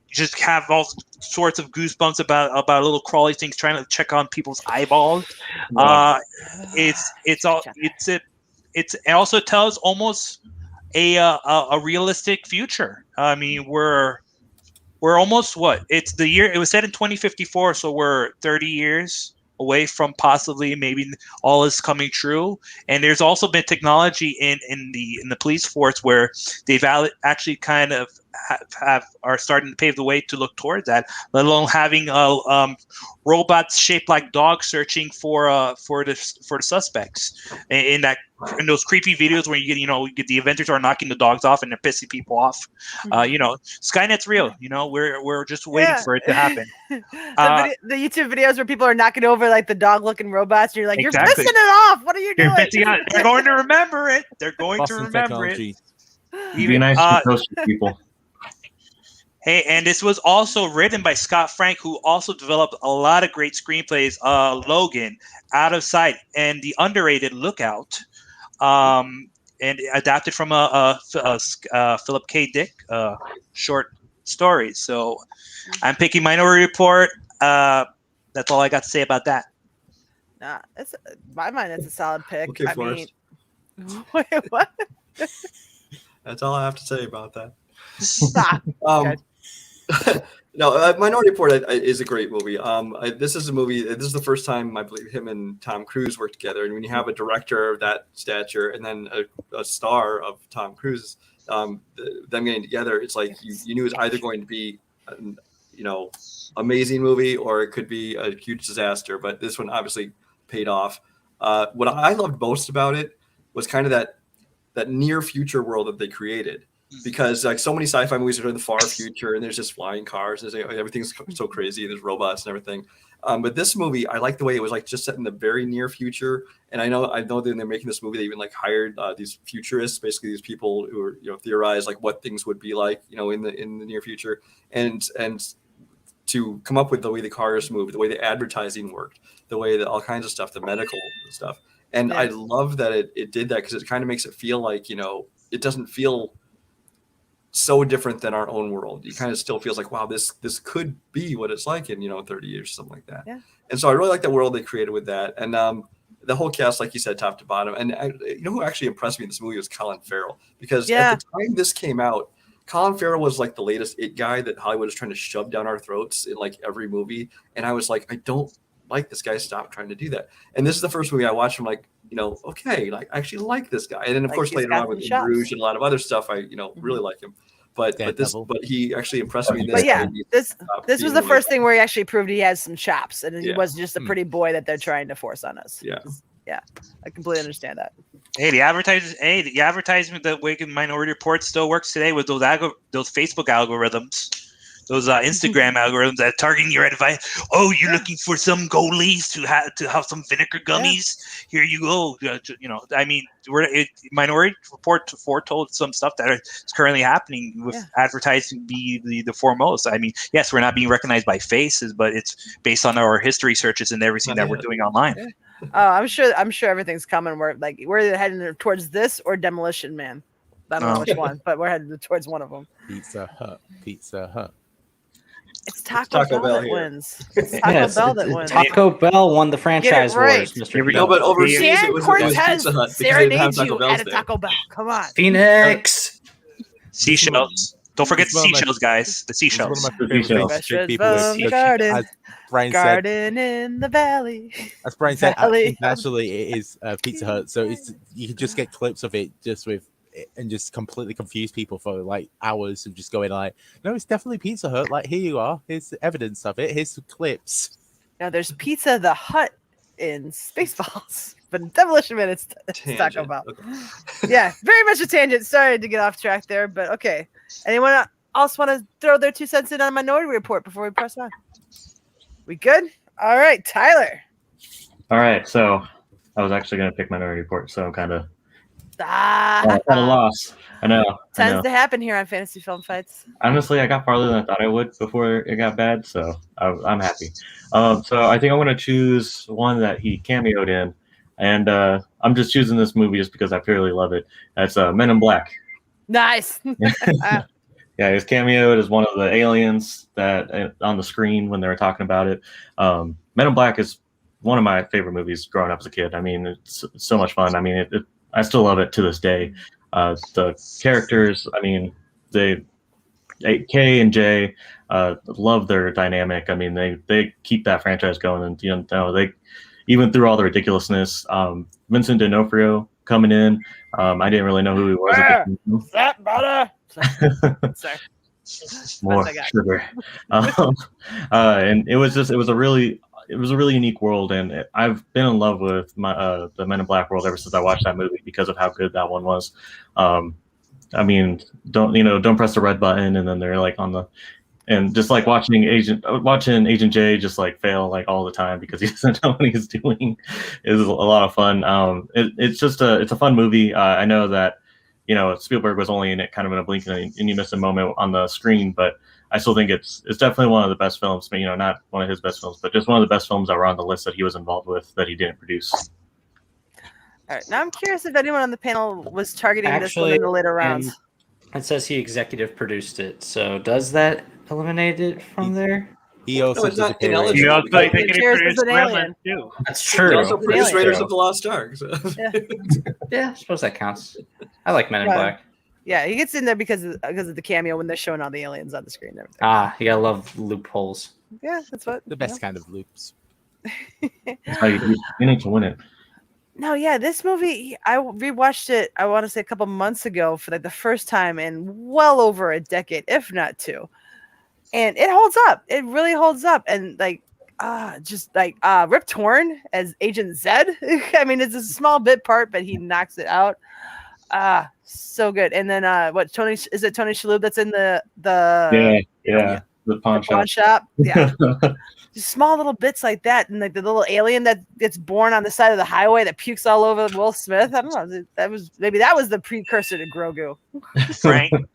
just have all sorts of goosebumps about little crawly things trying to check on people's eyeballs. It also tells almost a realistic future. I mean, we're almost it's the year, it was set in 2054, so we're 30 years away from possibly maybe all is coming true. And there's also been technology in the police force where they've actually kind of are starting to pave the way to look towards that, let alone having robots shaped like dogs searching for the suspects in those creepy videos where you get the Avengers are knocking the dogs off and they're pissing people off. Skynet's real. We're just waiting for it to happen. The YouTube videos where people are knocking over like the dog looking robots, and you're like, exactly. You're pissing it off. What are you doing? They're going to remember it. They're going to remember technology. it. Be nice to those people. Hey, and this was also written by Scott Frank, who also developed a lot of great screenplays. Logan, Out of Sight, and the underrated Lookout, and adapted from a Philip K. Dick short story. So I'm picking Minority Report. That's all I got to say about that. Nah, my mind. It's a solid pick. Okay, Forrest. Wait, what? That's all I have to say about that. Stop. No, Minority Report is a great movie. This is a movie. This is the first time I believe him and Tom Cruise worked together. And when you have a director of that stature and then a star of Tom Cruise, them getting together, it's like you knew it was either going to be, amazing movie or it could be a huge disaster. But this one obviously paid off. What I loved most about it was kind of that near future world that they created. Because like so many sci-fi movies are in the far future and there's just flying cars and everything's so crazy and there's robots and everything. But this movie, I like the way it was like just set in the very near future. And I know that when they're making this movie, they even like hired these futurists, basically these people who are, theorize like what things would be like, in the near future, and to come up with the way the cars move, the way the advertising worked, the way that all kinds of stuff, the medical stuff. And I love that it did that because it kind of makes it feel like, it doesn't feel so different than our own world. You kind of still feels like, wow, this could be what it's like in 30 years, something like that. Yeah. And so I really like the world they created with that, and the whole cast, like you said, top to bottom. And who actually impressed me in this movie was Colin Farrell, because at the time this came out, Colin Farrell was like the latest it guy that Hollywood is trying to shove down our throats in like every movie, and I was like, I don't like this guy. Stop trying to do that. And this is the first movie I watched. I'm like, okay, like I actually like this guy. And then of course later on with Bruges and a lot of other stuff, I really like him. But he actually impressed me. But yeah, this was the first thing where he actually proved he has some chops, and he wasn't just a pretty boy that they're trying to force on us. Yeah, I completely understand that. Hey, the advertisement that Waken Minority Report still works today with those Facebook algorithms. Those Instagram algorithms that are targeting your advice. Oh, you're looking for some goalies to have some vinegar gummies. Here you go. Minority Report foretold some stuff that is currently happening with advertising be the foremost. I mean, yes, we're not being recognized by faces, but it's based on our history searches and everything that we're doing online. Yeah. Oh, I'm sure everything's coming. We're either heading towards this or Demolition Man. I don't know which one, but we're headed towards one of them. Pizza Hut. It's Taco Bell that wins. It's Taco Bell that wins. Taco Bell won the franchise wars, Mr. No, but overseas Dan it was Pizza Hut serenades you at a Taco Bell. Come on. Phoenix. Seashells. Don't forget the seashells, guys. The seashells. Garden in the valley. As Brian said, internationally it is Pizza Hut, so you can just get clips of it and just completely confuse people for like hours of just going like, no, it's definitely Pizza Hut. Like, here you are. Here's evidence of it. Here's some clips. Now there's Pizza the Hut in Spaceballs, but in Demolition Man it's Taco Bell. Okay. Yeah, very much a tangent. Sorry to get off track there, but okay. Anyone else want to throw their 2 cents in on Minority Report before we press on? We good? All right, Tyler. All right, so I was actually going to pick Minority Report, so I'm kind of kind of lost. I know. Tends to happen here on Fantasy Film Fights. Honestly, I got farther than I thought I would before it got bad, so I'm happy. So I think I'm going to choose one that he cameoed in, and I'm just choosing this movie just because I purely love it. That's Men in Black. Nice. Yeah, he was cameoed as one of the aliens that on the screen when they were talking about it. Men in Black is one of my favorite movies growing up as a kid. I mean, it's so much fun. I mean, I still love it to this day. The characters, I mean, K and J, Love their dynamic. I mean, they keep that franchise going, and they even through all the ridiculousness. Vincent D'Onofrio coming in. I didn't really know who he was. That butter. Sorry. More sugar. And it was a really unique world, and I've been in love with the Men in Black world ever since I watched that movie because of how good that one was. I mean, don't press the red button, and then they're like on the. And just like watching Agent J just like fail like all the time because he doesn't know what he's doing is a lot of fun. It's a fun movie. I know that Spielberg was only in it kind of in a blink and you miss a moment on the screen, but I still think it's definitely one of the best films. Not one of his best films, but just one of the best films that were on the list that he was involved with that he didn't produce. All right, now I'm curious if anyone on the panel was targeting this one in the later rounds. It says he executive produced it, so does that eliminate it from there? He also No, it's not ineligible. You also Like, produced an alien. Gremlins, too. That's He true. also produced Alien. Raiders of the Lost Ark. So. Yeah, I suppose that counts. I like Men in Right. Black. Yeah, he gets in there because of the cameo when they're showing all the aliens on the screen and everything. Ah, you gotta love loopholes. Yeah, that's what the best kind of loops. That's how you need to win it. No, yeah, this movie, I rewatched it, I want to say a couple months ago for like the first time in well over a decade, if not two. And it holds up. It really holds up. And like, Rip Torn as Agent Zed. I mean, it's a small bit part, but he knocks it out. So good. And then Tony Shalhoub that's in the pawn shop. Yeah. Just small little bits like that, and like the little alien that gets born on the side of the highway that pukes all over Will Smith. I don't know. That was the precursor to Grogu.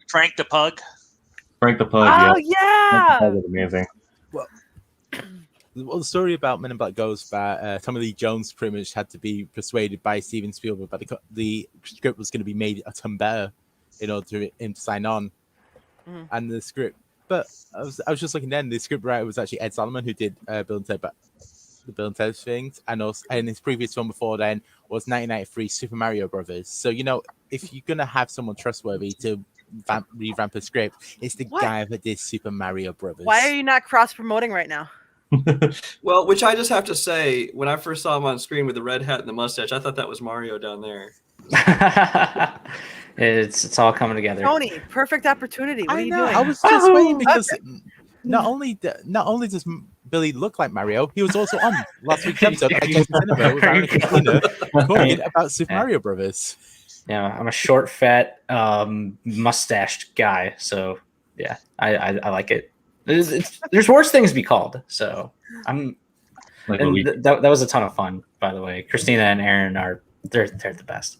Frank the Pug. Frank the Pug. Oh yeah. That yeah. was amazing. Well, the story about Men in Black goes that Tommy Lee Jones pretty much had to be persuaded by Steven Spielberg, but the script was going to be made a ton better in order for him to sign on. Mm-hmm. And the script, but I was just looking then. The script writer was actually Ed Solomon, who did Bill and Ted, the Bill and Ted things, and also and his previous film before then was 1993 Super Mario Brothers. So if you're gonna have someone trustworthy to revamp a script, it's the guy that did Super Mario Brothers. Why are you not cross promoting right now? Well, which I just have to say, when I first saw him on screen with the red hat and the mustache, I thought that was Mario down there. It's all coming together. Tony, perfect opportunity. What are you doing? I was just waiting because not only does Billy look like Mario, he was also on last week's episode against Cinema with Aaron and Christina talking about Super Mario Brothers. Yeah, I'm a short, fat, mustached guy, so yeah, I like it. There's worse things to be called, so I'm. That was a ton of fun, by the way. Christina and Aaron they're the best.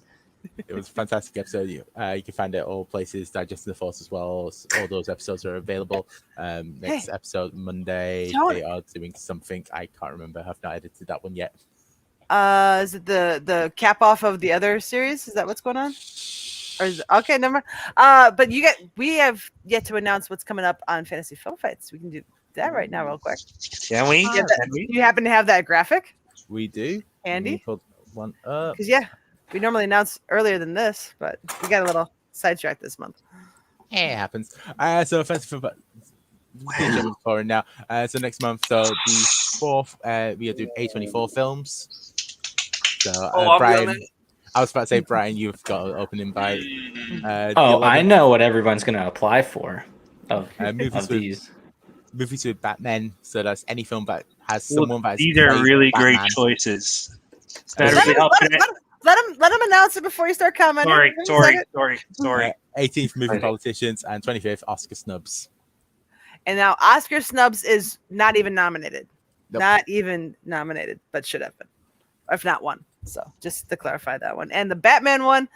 It was a fantastic episode. You can find it at all places. Digesting the Force as well. All those episodes are available. Next episode Monday. Tony. They are doing something. I can't remember. I've not edited that one yet. Is it the cap off of the other series? Is that what's going on? Or okay, never mind. But we have yet to announce what's coming up on Fantasy Film Fights. We can do that right now, real quick. Can we? Do you happen to have that graphic? We do. Andy? One up. Because we normally announce earlier than this, but we got a little sidetracked this month. It happens. So Fantasy Film Fights. Now. So next month, so the 4th, we are doing A24 films. So Brian. I was about to say, Brian, you've got an open invite. I know what everyone's going to apply for of these. Movies with Batman. So that's any film that has someone that these are really great choices. Let him announce it before you start commenting. Sorry. 18th, Movie Politicians, and 25th, Oscar Snubs. And now Oscar Snubs is not even nominated. Nope. Not even nominated, but should have been. If not won. So just to clarify that one. And the Batman one,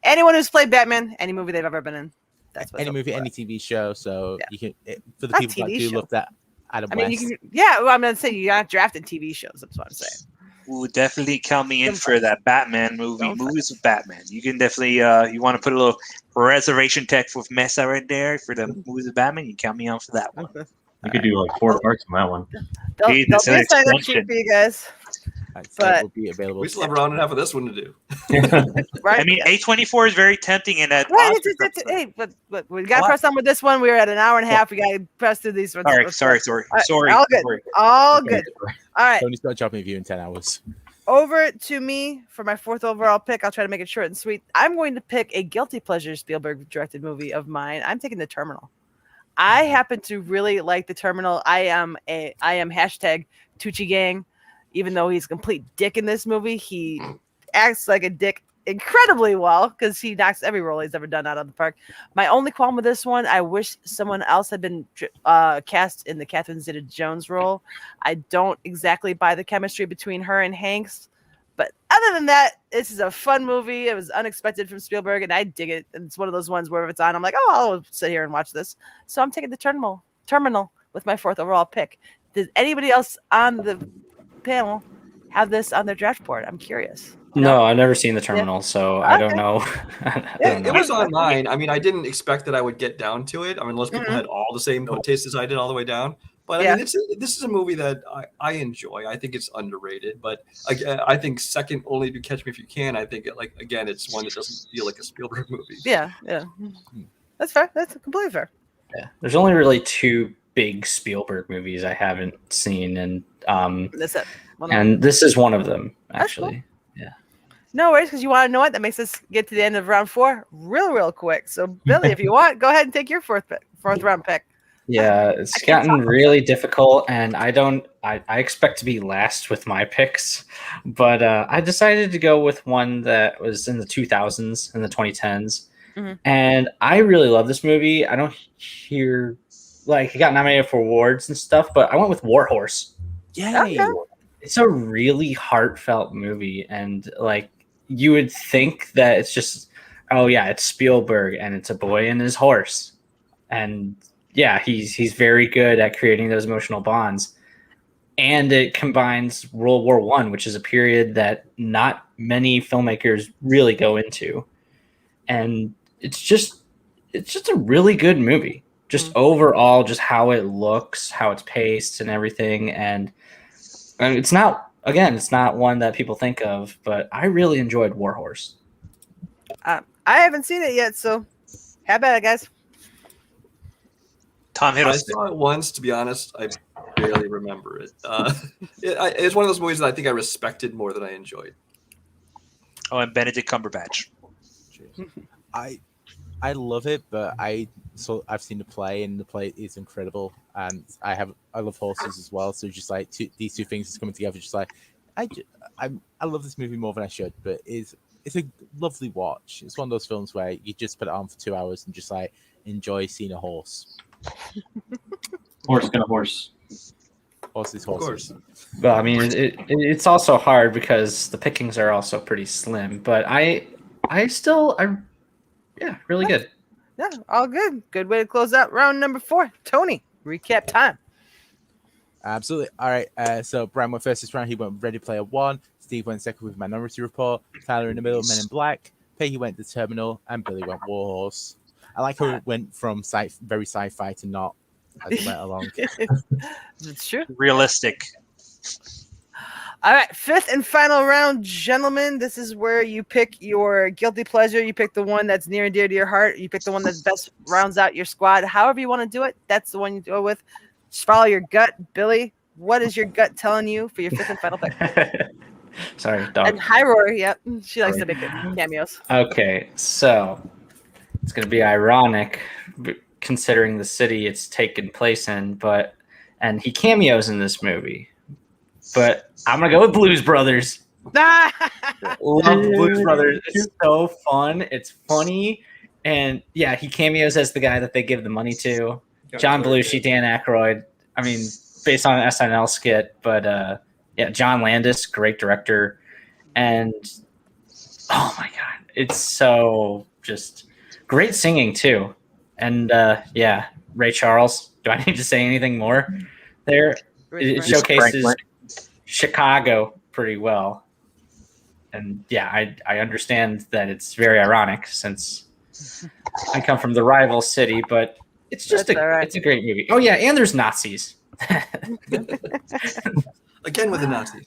anyone who's played Batman, any movie they've ever been in. That's any movie, any TV show. So you can, for the Not people that TV do show. love that Adam I mean, West. I'm going to say you're not drafting TV shows. That's what I'm saying. Ooh, definitely count me in for that Batman movie. Movies with Batman. You can definitely, you want to put a little reservation text with Mesa right there for the movies with Batman. You count me on for that one. You could do like 4 parts on that one. There'll be a sign-up sheet for you guys. But will be available. We still have around and a half of this one to do. right? I mean, A24 is very tempting in that. Right, hey, but we got to press on with this one. We're at an hour and a half. We got to press through these ones. Sorry. All good. All good. All right. Tony's got a job review in 10 hours. Over to me for my fourth overall pick. I'll try to make it short and sweet. I'm going to pick a guilty pleasure Spielberg directed movie of mine. I'm taking The Terminal. I happen to really like The Terminal. I am hashtag Tucci Gang. Even though he's a complete dick in this movie, he acts like a dick incredibly well because he knocks every role he's ever done out of the park. My only qualm with this one, I wish someone else had been cast in the Catherine Zeta-Jones role. I don't exactly buy the chemistry between her and Hanks. But other than that, this is a fun movie. It was unexpected from Spielberg, and I dig it. And it's one of those ones where if it's on, I'm like, oh, I'll sit here and watch this. So I'm taking The Terminal with my fourth overall pick. Does anybody else on the panel have this on their draft board? I'm curious. No, I've never seen The Terminal, so I don't know. It was on mine. I mean, I didn't expect that I would get down to it. I mean, most people had all the same tastes as I did all the way down. But I mean, this is a movie that I enjoy. I think it's underrated. But I think second only to Catch Me If You Can. I think it's one that doesn't feel like a Spielberg movie. Yeah. That's fair. That's completely fair. Yeah, there's only really two big Spielberg movies I haven't seen, and that's it. And this is one of them, actually. Cool. Yeah. No worries, because you want to know what? That makes us get to the end of round 4 real quick. So, Billy, if you want, go ahead and take your fourth round pick. Yeah, it's gotten really difficult, and I expect to be last with my picks, but I decided to go with one that was in the 2000s and the 2010s, and I really love this movie. I don't hear, it got nominated for awards and stuff, but I went with Warhorse. Yay! Okay. It's a really heartfelt movie, and you would think that it's just, oh yeah, it's Spielberg and it's a boy and his horse, and yeah, he's very good at creating those emotional bonds, and it combines World War I, which is a period that not many filmmakers really go into, and it's just a really good movie. Just overall, just how it looks, how it's paced, and everything, and it's not one that people think of, but I really enjoyed Warhorse. I haven't seen it yet, so how about it, guys? Tom Hiddleston. I saw it once. To be honest, I barely remember it. It's one of those movies that I think I respected more than I enjoyed. Oh, and Benedict Cumberbatch. I love it, but I've seen the play, and the play is incredible, and I love horses as well. So just these two things is coming together. Just I love this movie more than I should, but it's a lovely watch. It's one of those films where you just put it on for 2 hours and just enjoy seeing a horse. Horse gonna horse. Horses, horses. Well, I mean, it's also hard because the pickings are also pretty slim, but yeah, really good. Yeah, all good. Good way to close out round number 4. Tony, recap time. Absolutely. All right. So Brian went first this round. He went Ready Player One. Steve went second with Minority Report. Tyler in the middle, Men in Black. Peggy went The Terminal, and Billy went Warhorse. I like how it went from very sci-fi to not as it went along. It's true. Realistic. All right, 5th and final round, gentlemen. This is where you pick your guilty pleasure. You pick the one that's near and dear to your heart. You pick the one that best rounds out your squad. However you want to do it, that's the one you go with. Just follow your gut. Billy, what is your gut telling you for your 5th and final pick? Sorry, dog. And hi, Rory. Yep, she likes to make cameos. Okay, so it's going to be ironic considering the city it's taken place in, and he cameos in this movie. But I'm going to go with Blues Brothers. Love Blues Brothers. It's so fun. It's funny. And yeah, he cameos as the guy that they give the money to. John Belushi, Dan Aykroyd. I mean, based on an SNL skit. But yeah, John Landis, great director. And oh my God, it's so just great singing too. And yeah, Ray Charles. Do I need to say anything more there? It showcases Chicago pretty well. And yeah, I understand that it's very ironic since I come from the rival city, but it's just it's a great movie. Oh yeah, and there's Nazis. Again with the Nazis.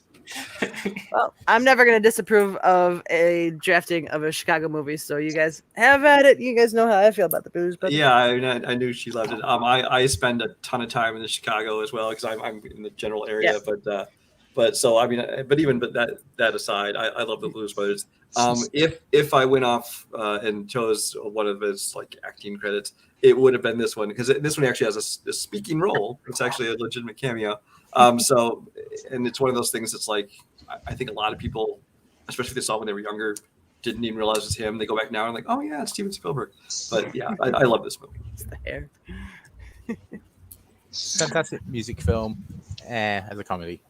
Well, I'm never going to disapprove of a drafting of a Chicago movie, so you guys have at it. You guys know how I feel about the Blues Brothers. Yeah, I knew she loved it. I spend a ton of time in Chicago as well because I'm in the general area. Yeah. But so I mean, but that aside, I love the Blues Brothers. If I went off and chose one of his like acting credits, it would have been this one because this one actually has a speaking role. It's actually a legitimate cameo. So, and it's one of those things that's like, I think a lot of people, especially if they saw it when they were younger, didn't even realize it was him. They go back now and like, oh yeah, it's Steven Spielberg. But yeah, I love this movie. It's the hair. Fantastic music film as a comedy.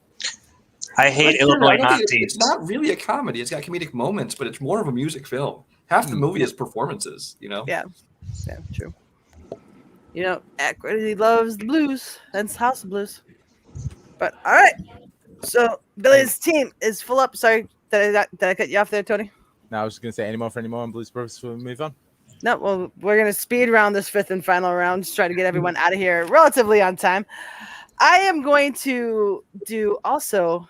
I hate Illinois Nazis. It's not really a comedy. It's got comedic moments, but it's more of a music film. Half the movie is performances, you know? Yeah, true. You know, Equity loves the blues. That's House of Blues. But all right. So Billy's team is full up. Sorry, did I cut you off there, Tony? No, I was just going to say any more on Blues Brothers before we move on? No, well, we're going to speed round this fifth and final round. Just try to get everyone out of here relatively on time. I am going to do also,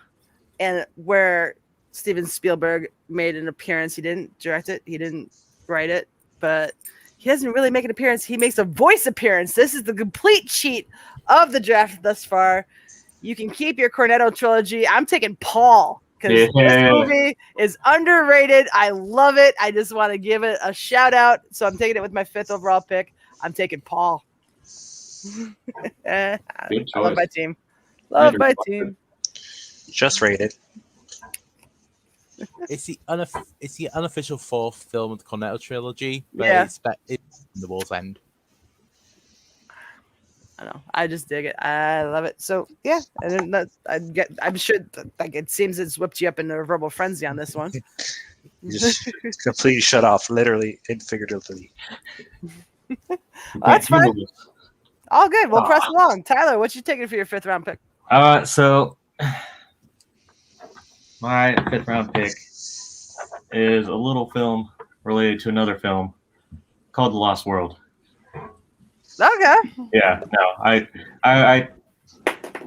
and where Steven Spielberg made an appearance. He didn't direct it. He didn't write it, but he doesn't really make an appearance. He makes a voice appearance. This is the complete cheat of the draft thus far. You can keep your Cornetto trilogy. I'm taking Paul because this movie is underrated. I love it. I just want to give it a shout out. So I'm taking it with my 5th overall pick. I'm taking Paul. I love my team. Love my team. Just rated. It's the unofficial 4th film of the Cornetto trilogy, but it's The War's End. I know. I just dig it. I love it. So yeah, and then I'm sure like it seems it's whipped you up into a verbal frenzy on this one. You just completely shut off, literally and figuratively. That's fine. All good. We'll press along. Tyler, what you taking for your 5th round pick? So my 5th round pick is a little film related to another film called The Lost World. Okay. Yeah, no, I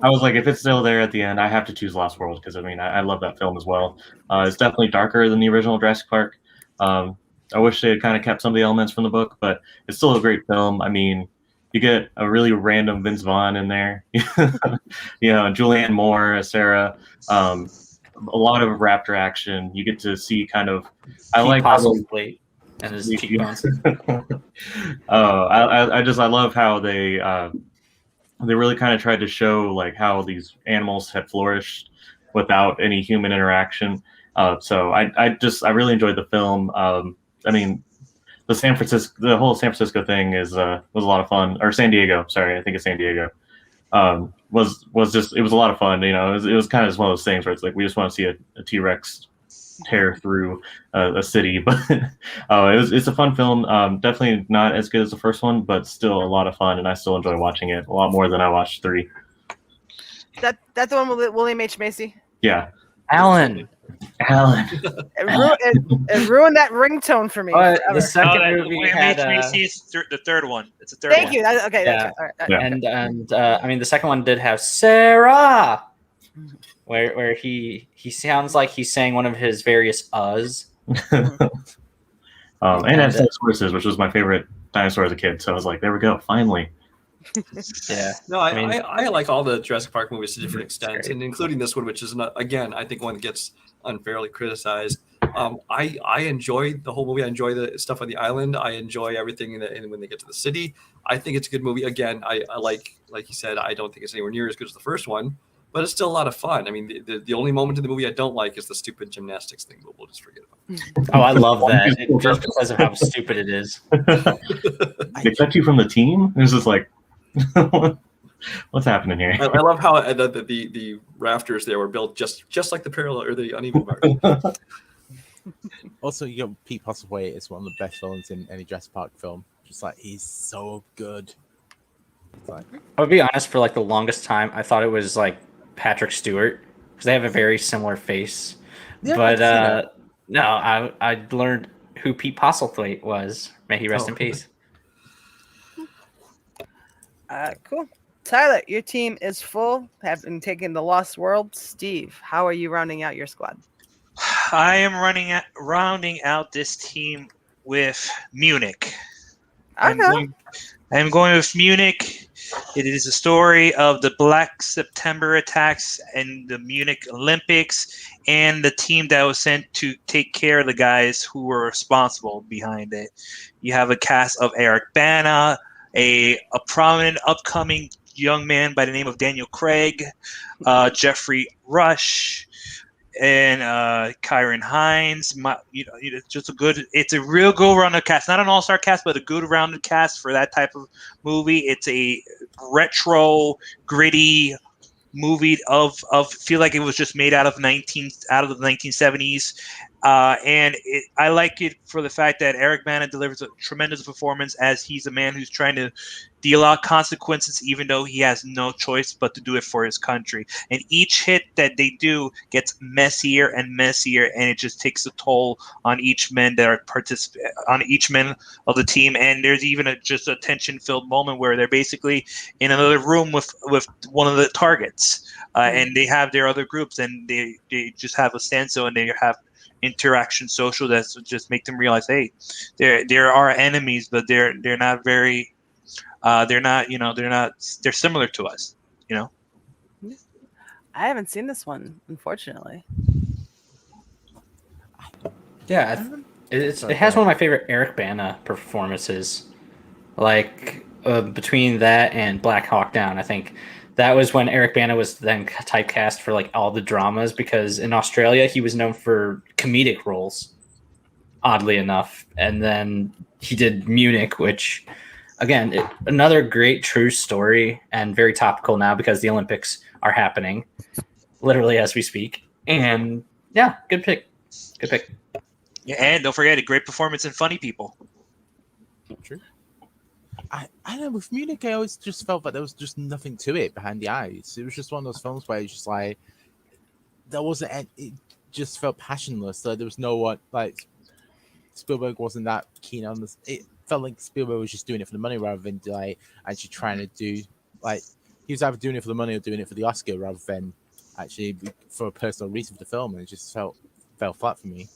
was like, if it's still there at the end, I have to choose Lost World because I mean, I love that film as well. It's definitely darker than the original Jurassic Park. I wish they had kind of kept some of the elements from the book, but it's still a great film. I mean, you get a really random Vince Vaughn in there, you know, Julianne Moore, Sarah, a lot of raptor action. You get to see kind of, I like possibly. And his cheekbones. I love how they really kind of tried to show like how these animals had flourished without any human interaction. So I really enjoyed the film. I mean, the whole San Francisco thing was a lot of fun. Or San Diego, sorry, I think it's San Diego. Was just, it was a lot of fun. You know, it was kind of just one of those things where it's like we just want to see a T-Rex tear through a city, but it's a fun film. Definitely not as good as the first one, but still a lot of fun, and I still enjoy watching it a lot more than I watched 3. That's the one with William H. Macy. Yeah, Alan. It ruined that ringtone for me. The second movie had the third one. It's the third Thank one. you. Okay. Yeah. All right. And I mean, the second one did have Sarah, where he sounds like he's saying one of his various uhs. And has horses, which was my favorite dinosaur as a kid. So I was like, there we go, finally. Yeah. No, I like all the Jurassic Park movies to different extents, and including this one, which is not, again, I think one that gets unfairly criticized. I enjoy the whole movie. I enjoy the stuff on the island. I enjoy everything and when they get to the city. I think it's a good movie. Again, I like you said, I don't think it's anywhere near as good as the first one, but it's still a lot of fun. I mean, the only moment in the movie I don't like is the stupid gymnastics thing, but we'll just forget about it. Oh, I love that. Just because of how stupid it is. They cut you from the team? It's just like, what's happening here? I love how the rafters there were built just like the parallel or the uneven bars. Also, you got Pete Postlethwaite is one of the best villains in any Jurassic Park film. Just like, he's so good. Like, I'll be honest, for like the longest time, I thought it was like Patrick Stewart because they have a very similar face. Yeah, but no, I learned who Pete Postlethwaite was. May he rest in peace. Cool. Tyler, your team is full, having taken the Lost World. Steve, how are you rounding out your squad? I am rounding out this team with Munich. Okay. I'm going with Munich. It is a story of the Black September attacks and the Munich Olympics and the team that was sent to take care of the guys who were responsible behind it. You have a cast of Eric Bana, a prominent upcoming young man by the name of Daniel Craig, Jeffrey Rush, and Kyron Hines. It's a real go-rounded cast. Not an all-star cast, but a good rounded cast for that type of movie. It's a retro, gritty movie of feel like it was just made out of the 1970s. I like it for the fact that Eric Bana delivers a tremendous performance as he's a man who's trying to deal out consequences even though he has no choice but to do it for his country. And each hit that they do gets messier and messier, and it just takes a toll on each man that are on each man of the team. And there's even just a tension-filled moment where they're basically in another room with one of the targets, and they have their other groups, and they just have a standstill, and they have interaction social that just make them realize, hey, there are enemies, but they're not very they're similar to us, I haven't seen this one, unfortunately. Yeah, it has one of my favorite Eric Bana performances. Like between that and Black Hawk Down, I think that was when Eric Bana was then typecast for like all the dramas, because in Australia he was known for comedic roles, oddly enough. And then he did Munich, which again, another great true story and very topical now because the Olympics are happening literally as we speak. And yeah, good pick. Yeah, and don't forget a great performance in Funny People. True. I don't know, with Munich, I always just felt that there was just nothing to it behind the eyes. It was just one of those films where it's just like, it just felt passionless. So there was no one, like, Spielberg wasn't that keen on this. It felt like Spielberg was just doing it for the money rather than like actually trying to do, like, he was either doing it for the money or doing it for the Oscar rather than actually for a personal reason for the film. And it just fell flat for me.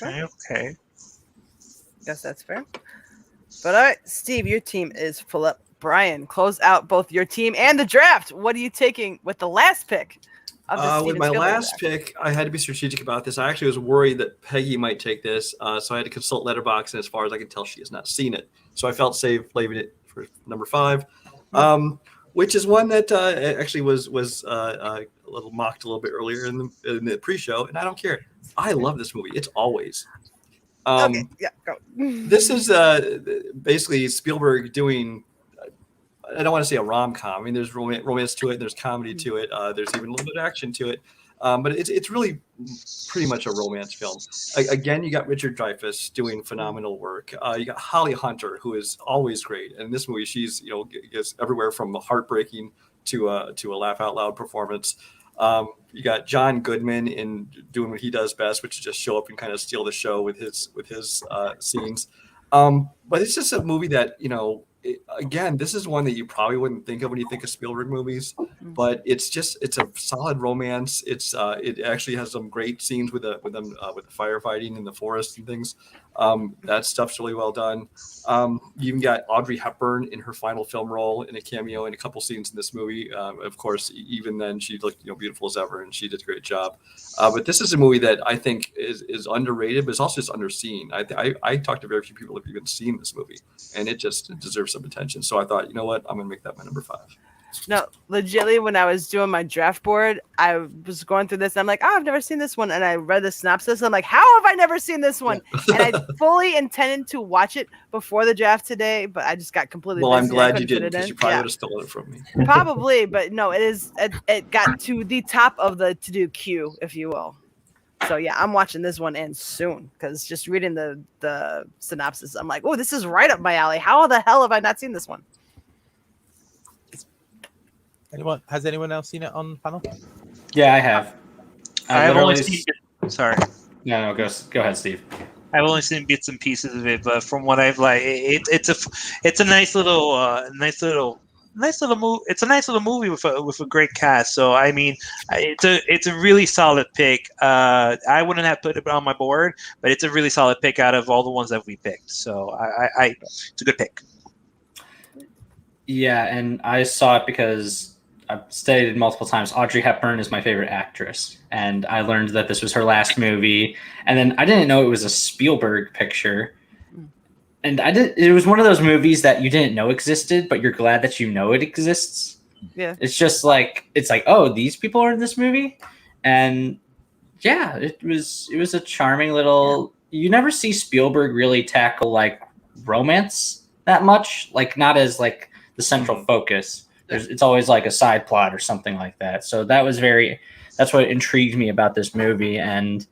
Okay. Guess that's fair. But all right, Steve, your team is full up. Brian, close out both your team and the draft. What are you taking with the last pick? With my last pick, I had to be strategic about this. I actually was worried that Peggy might take this, so I had to consult Letterboxd, and as far as I can tell, she has not seen it. So I felt safe leaving it for number 5, which is one that actually was a little mocked a little bit earlier in the pre-show, and I don't care. I love this movie. It's Always. Okay, yeah, go. This is basically Spielberg doing, I don't want to say a rom-com. I mean, there's romance to it, there's comedy to it, there's even a little bit of action to it. But it's really pretty much a romance film. Again, you got Richard Dreyfuss doing phenomenal work. You got Holly Hunter, who is always great. And in this movie, she's gets everywhere from heartbreaking to a laugh out loud performance. You got John Goodman in doing what he does best, which is just show up and kind of steal the show with his scenes. But it's just a movie that, again, this is one that you probably wouldn't think of when you think of Spielberg movies, but it's a solid romance. It actually has some great scenes with the firefighting in the forest and things. That stuff's really well done. You even got Audrey Hepburn in her final film role in a cameo in a couple scenes in this movie. Of course, even then she looked beautiful as ever, and she did a great job. But this is a movie that I think is underrated, but it's also just underseen. I talked to very few people who have even seen this movie, and it just deserves some attention. So I thought, you know what, I'm gonna make that my number 5. No, legitimately, when I was doing my draft board, I was going through this, and I'm like, I've never seen this one. And I read the synopsis. I'm like, how have I never seen this one? And I fully intended to watch it before the draft today, but I just got completely Well, busy. I'm glad you didn't, because you probably would have stolen it from me. Probably, but no, it got to the top of the to-do queue, if you will. So yeah, I'm watching this one and soon, because just reading the synopsis, I'm like, oh, this is right up my alley. How the hell have I not seen this one? Has anyone else seen it on panel? Yeah, I have. I've only seen it. Sorry. No, go ahead, Steve. I've only seen bits and pieces of it, but from what I've it's a nice little nice little movie. It's a nice little movie with a great cast. So I mean, it's a really solid pick. I wouldn't have put it on my board, but it's a really solid pick out of all the ones that we picked. So it's a good pick. Yeah, and I saw it because I've stated multiple times, Audrey Hepburn is my favorite actress. And I learned that this was her last movie. And then I didn't know it was a Spielberg picture. And it was one of those movies that you didn't know existed, but you're glad that you know it exists. Yeah. It's just like, oh, these people are in this movie. And yeah, it was a charming little, you never see Spielberg really tackle like romance that much, like not as like the central focus. It's always like a side plot or something like that. So that's what intrigued me about this movie. And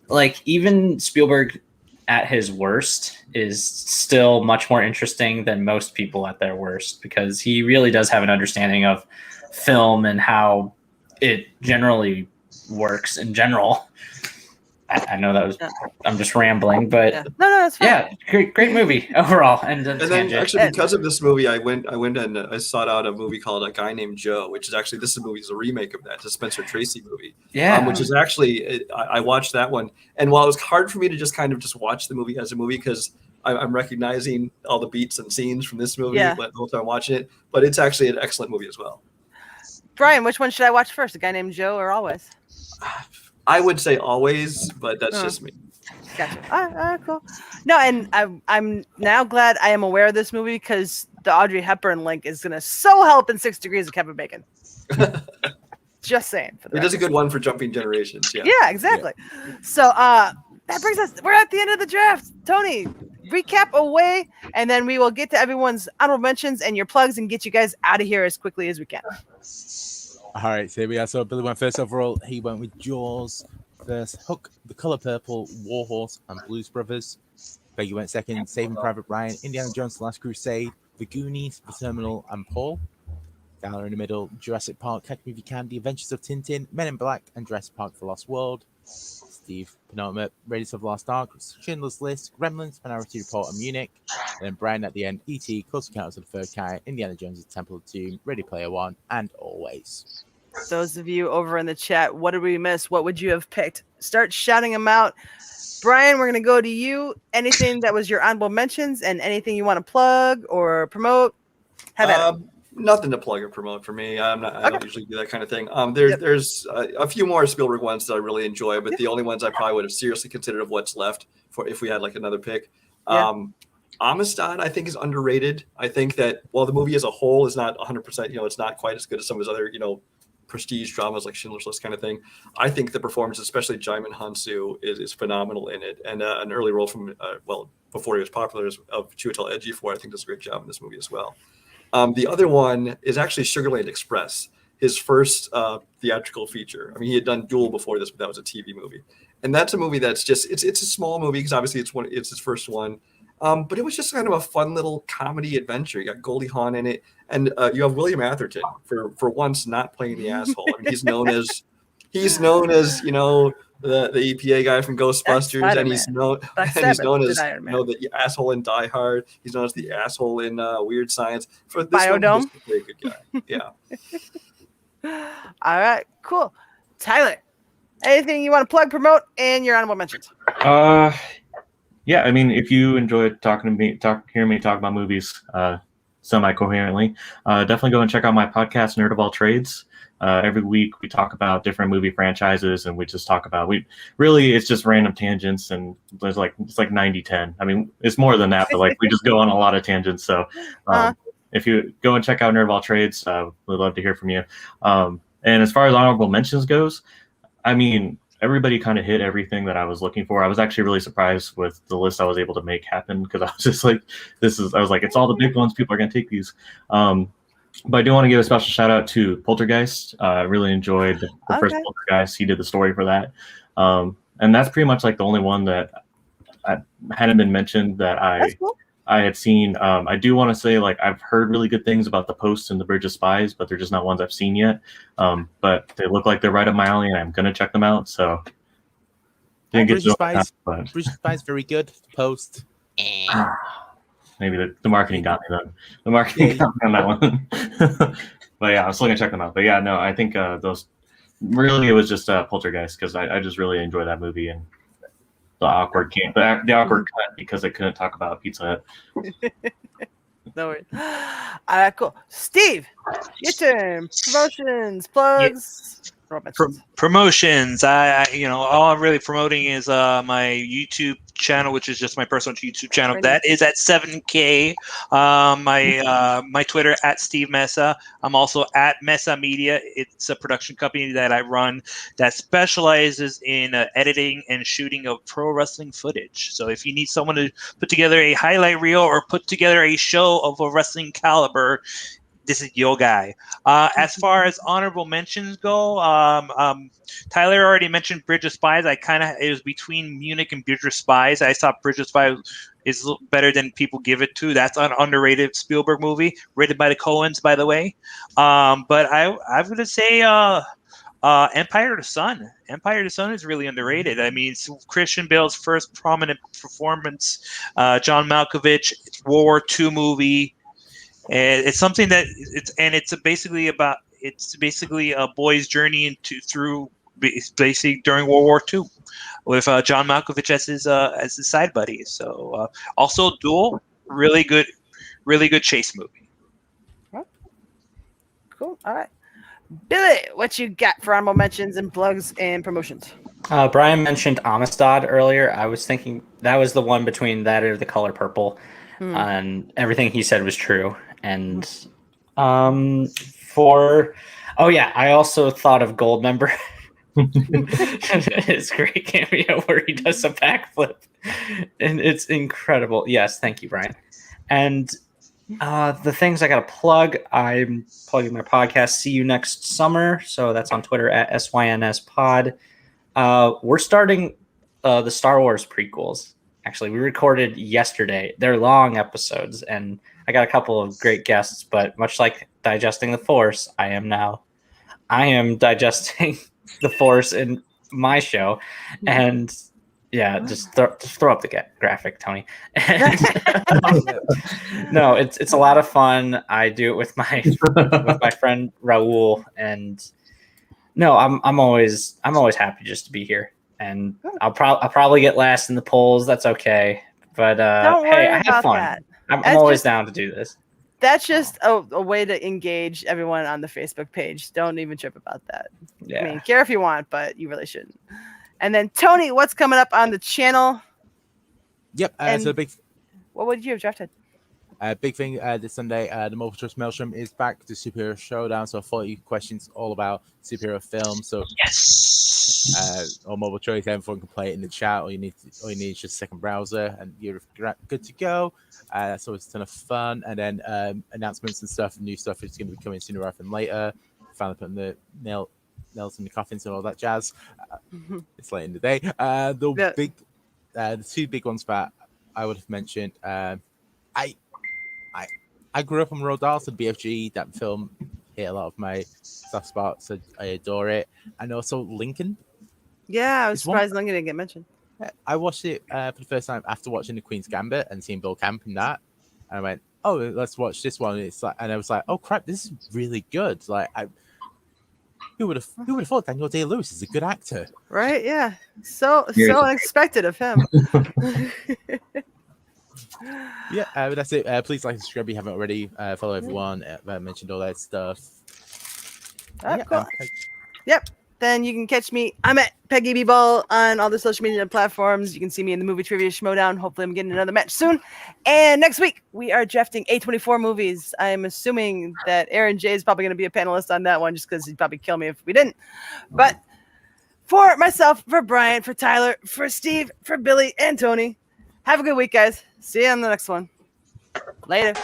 like even Spielberg at his worst is still much more interesting than most people at their worst, because he really does have an understanding of film and how it generally works in general. I know that was I'm just rambling, but no, that's fine. Yeah, great movie overall. And then actually, because of this movie, I went and I sought out a movie called A Guy Named Joe, which is actually this movie is a remake of that. It's a Spencer Tracy movie. Yeah, which is actually I watched that one, and while it was hard for me to just watch the movie as a movie because I'm recognizing all the beats and scenes from this movie the whole time watching it, but it's actually an excellent movie as well. Brian, which one should I watch first? A Guy Named Joe or Always? I would say Always, but that's just me. Gotcha. All right, cool. No, and I'm now glad I am aware of this movie because the Audrey Hepburn link is going to so help in 6 Degrees of Kevin Bacon. Just saying. It is a good one for jumping generations. Yeah. Yeah, exactly. Yeah. So that brings us. We're at the end of the draft. Tony, recap away, and then we will get to everyone's honorable mentions and your plugs and get you guys out of here as quickly as we can. All right, so here we are. So Billy went first overall. He went with Jaws, first Hook, The Color Purple, Warhorse, and Blues Brothers. Peggy went second, Saving Private Ryan, Indiana Jones, The Last Crusade, The Goonies, The Terminal, and Paul. Down in the middle, Jurassic Park, Catch Me If You Can, The Adventures of Tintin, Men in Black, and Jurassic Park The Lost World. Steve penultimate, Raiders of the Lost Ark, Schindler's List, Gremlins, Minority Report, and Munich. And then Brian at the end, E.T., Close Encounters of the Third Kind, Indiana Jones' Temple of Doom, Ready Player One, and Always. Those of you over in the chat, what did we miss? What would you have picked? Start shouting them out. Brian, we're going to go to you. Anything that was your honorable mentions and anything you want to plug or promote? Have at it. Nothing to plug or promote for me. I don't usually do that kind of thing. There's a few more Spielberg ones that I really enjoy, but the only ones I probably would have seriously considered of what's left for if we had like another pick. Amistad, I think, is underrated. I think that while the movie as a whole is not 100%, it's not quite as good as some of his other, prestige dramas like Schindler's List kind of thing. I think the performance, especially Jaimin Hansu, is phenomenal in it. And an early role from, before he was popular, of Chiwetel Ejiofor, I think does a great job in this movie as well. The other one is actually Sugarland Express, his first theatrical feature. I mean, he had done Duel before this, but that was a TV movie. And that's a movie that's just, it's a small movie because obviously it's his first one. But it was just kind of a fun little comedy adventure. You got Goldie Hawn in it, and you have William Atherton for once not playing the asshole. I mean, he's known as the EPA guy from Ghostbusters, and he's known as the asshole in Die Hard. He's known as the asshole in Weird Science. For this Biodome, one, he's a very good guy. Yeah. All right, cool. Tyler, anything you want to plug, promote, and your honorable mentions? Yeah, I mean, if you enjoyed hearing me talk about movies semi-coherently, definitely go and check out my podcast, Nerd of All Trades. Every week we talk about different movie franchises, and we just talk about it's just random tangents, and it's like 90-10. I mean, it's more than that, but like we just go on a lot of tangents. So if you go and check out Nerd of All Trades, we'd love to hear from you. And as far as honorable mentions goes, I mean, everybody kind of hit everything that I was looking for. I was actually really surprised with the list I was able to make happen, because I was just like, it's all the big ones. People are going to take these. But I do want to give a special shout out to Poltergeist. I really enjoyed the first Poltergeist. He did the story for that. And that's pretty much like the only one that hadn't been mentioned that I had seen. I do want to say, like, I've heard really good things about The Post and The Bridge of Spies, but they're just not ones I've seen yet. But they look like they're right up my alley, and I'm going to check them out. So Bridge of Spies, very good. The Post. Yeah, Maybe the marketing got me then. The marketing got me on that one. But yeah, I was still gonna check them out. But yeah, no, I think those really, it was just Poltergeist, because I just really enjoy that movie, and the awkward the awkward cut because I couldn't talk about Pizza Hut. No worries. All right, cool. Steve, your turn. Promotions, plugs. Promotions. All I'm really promoting is my YouTube channel, which is just my personal YouTube channel. That is at 7K. My Twitter at Steve Mesa. I'm also at Mesa Media. It's a production company that I run that specializes in editing and shooting of pro wrestling footage. So if you need someone to put together a highlight reel or put together a show of a wrestling caliber, this is your guy. As far as honorable mentions go, Tyler already mentioned Bridge of Spies. It was between Munich and Bridge of Spies. I thought Bridge of Spies is better than people give it to. That's an underrated Spielberg movie, rated by the Coens, by the way. But I'm going to say Empire of the Sun. Empire of the Sun is really underrated. I mean, it's Christian Bale's first prominent performance. John Malkovich, it's World War II movie. And it's something that it's basically a boy's journey through basically during World War II with John Malkovich as his side buddy. So also Duel, really good chase movie. Cool. All right, Billy, what you got for honorable mentions and plugs and promotions? Brian mentioned Amistad earlier. I was thinking that was the one between that or The Color Purple, and everything he said was true. And I also thought of Goldmember. His great cameo where he does a backflip, and it's incredible. Yes, thank you, Brian. And the things I got to plug, I'm plugging my podcast, See You Next Summer. So that's on Twitter at SYNSPod. We're starting the Star Wars prequels. Actually, we recorded yesterday. They're long episodes, and I got a couple of great guests, but much like digesting the Force, I am digesting the Force in my show. And yeah, just throw up the graphic, Tony. And, no, it's a lot of fun. I do it with my friend Raul, and no, I'm always happy just to be here. And I'll probably get last in the polls. That's okay. But hey, I have fun. That. I'm always down to do this. That's just a way to engage everyone on the Facebook page. Don't even trip about that. Yeah. I mean, care if you want, but you really shouldn't. And then Tony, what's coming up on the channel? Yep. So big. What would you have drafted? Big thing this Sunday, the Multiple Choice Maelstrom is back to Superhero Showdown. So 40 questions all about superhero films. So yes, or multiple choice, everyone can play it in the chat. All you need is just a second browser, and you're good to go. That's always a ton of fun. And then announcements and stuff, new stuff is going to be coming sooner rather than later. Finally putting the nails in the coffins and all that jazz. It's late in the day. The two big ones that I would have mentioned. I grew up on Roald Dahl, so BFG, that film hit a lot of my soft spots. So I adore it. And also Lincoln. Yeah, I was surprised Lincoln didn't get mentioned. I watched it for the first time after watching The Queen's Gambit and seeing Bill Camp in that. And I went, oh, let's watch this one. And I was like, oh crap, this is really good. Like, who would have thought Daniel Day-Lewis is a good actor? Right? Yeah. So unexpected of him. Yeah, but that's it. Please like and subscribe if you haven't already. Follow everyone. I mentioned all that stuff. Cool. Yep. Then you can catch me. I'm at Peggy B Ball on all the social media platforms. You can see me in the movie trivia Schmodown. Hopefully, I'm getting another match soon. And next week we are drafting A24 movies. I'm assuming that Aaron J is probably going to be a panelist on that one, just because he'd probably kill me if we didn't. But for myself, for Brian, for Tyler, for Steve, for Billy, and Tony, have a good week, guys. See you on the next one. Later.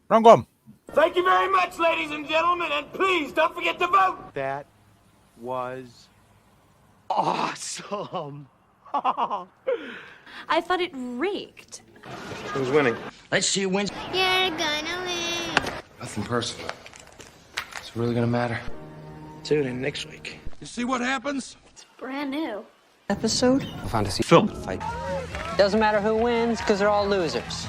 Wrong one. Thank you very much, ladies and gentlemen, and please don't forget to vote. That was awesome. I thought it reeked. Who's winning? Let's see who wins. You're gonna win. Nothing personal. It's really gonna matter. Tune in next week. You see what happens? Brand new. Episode? Fantasy film fight. Doesn't matter who wins, because they're all losers.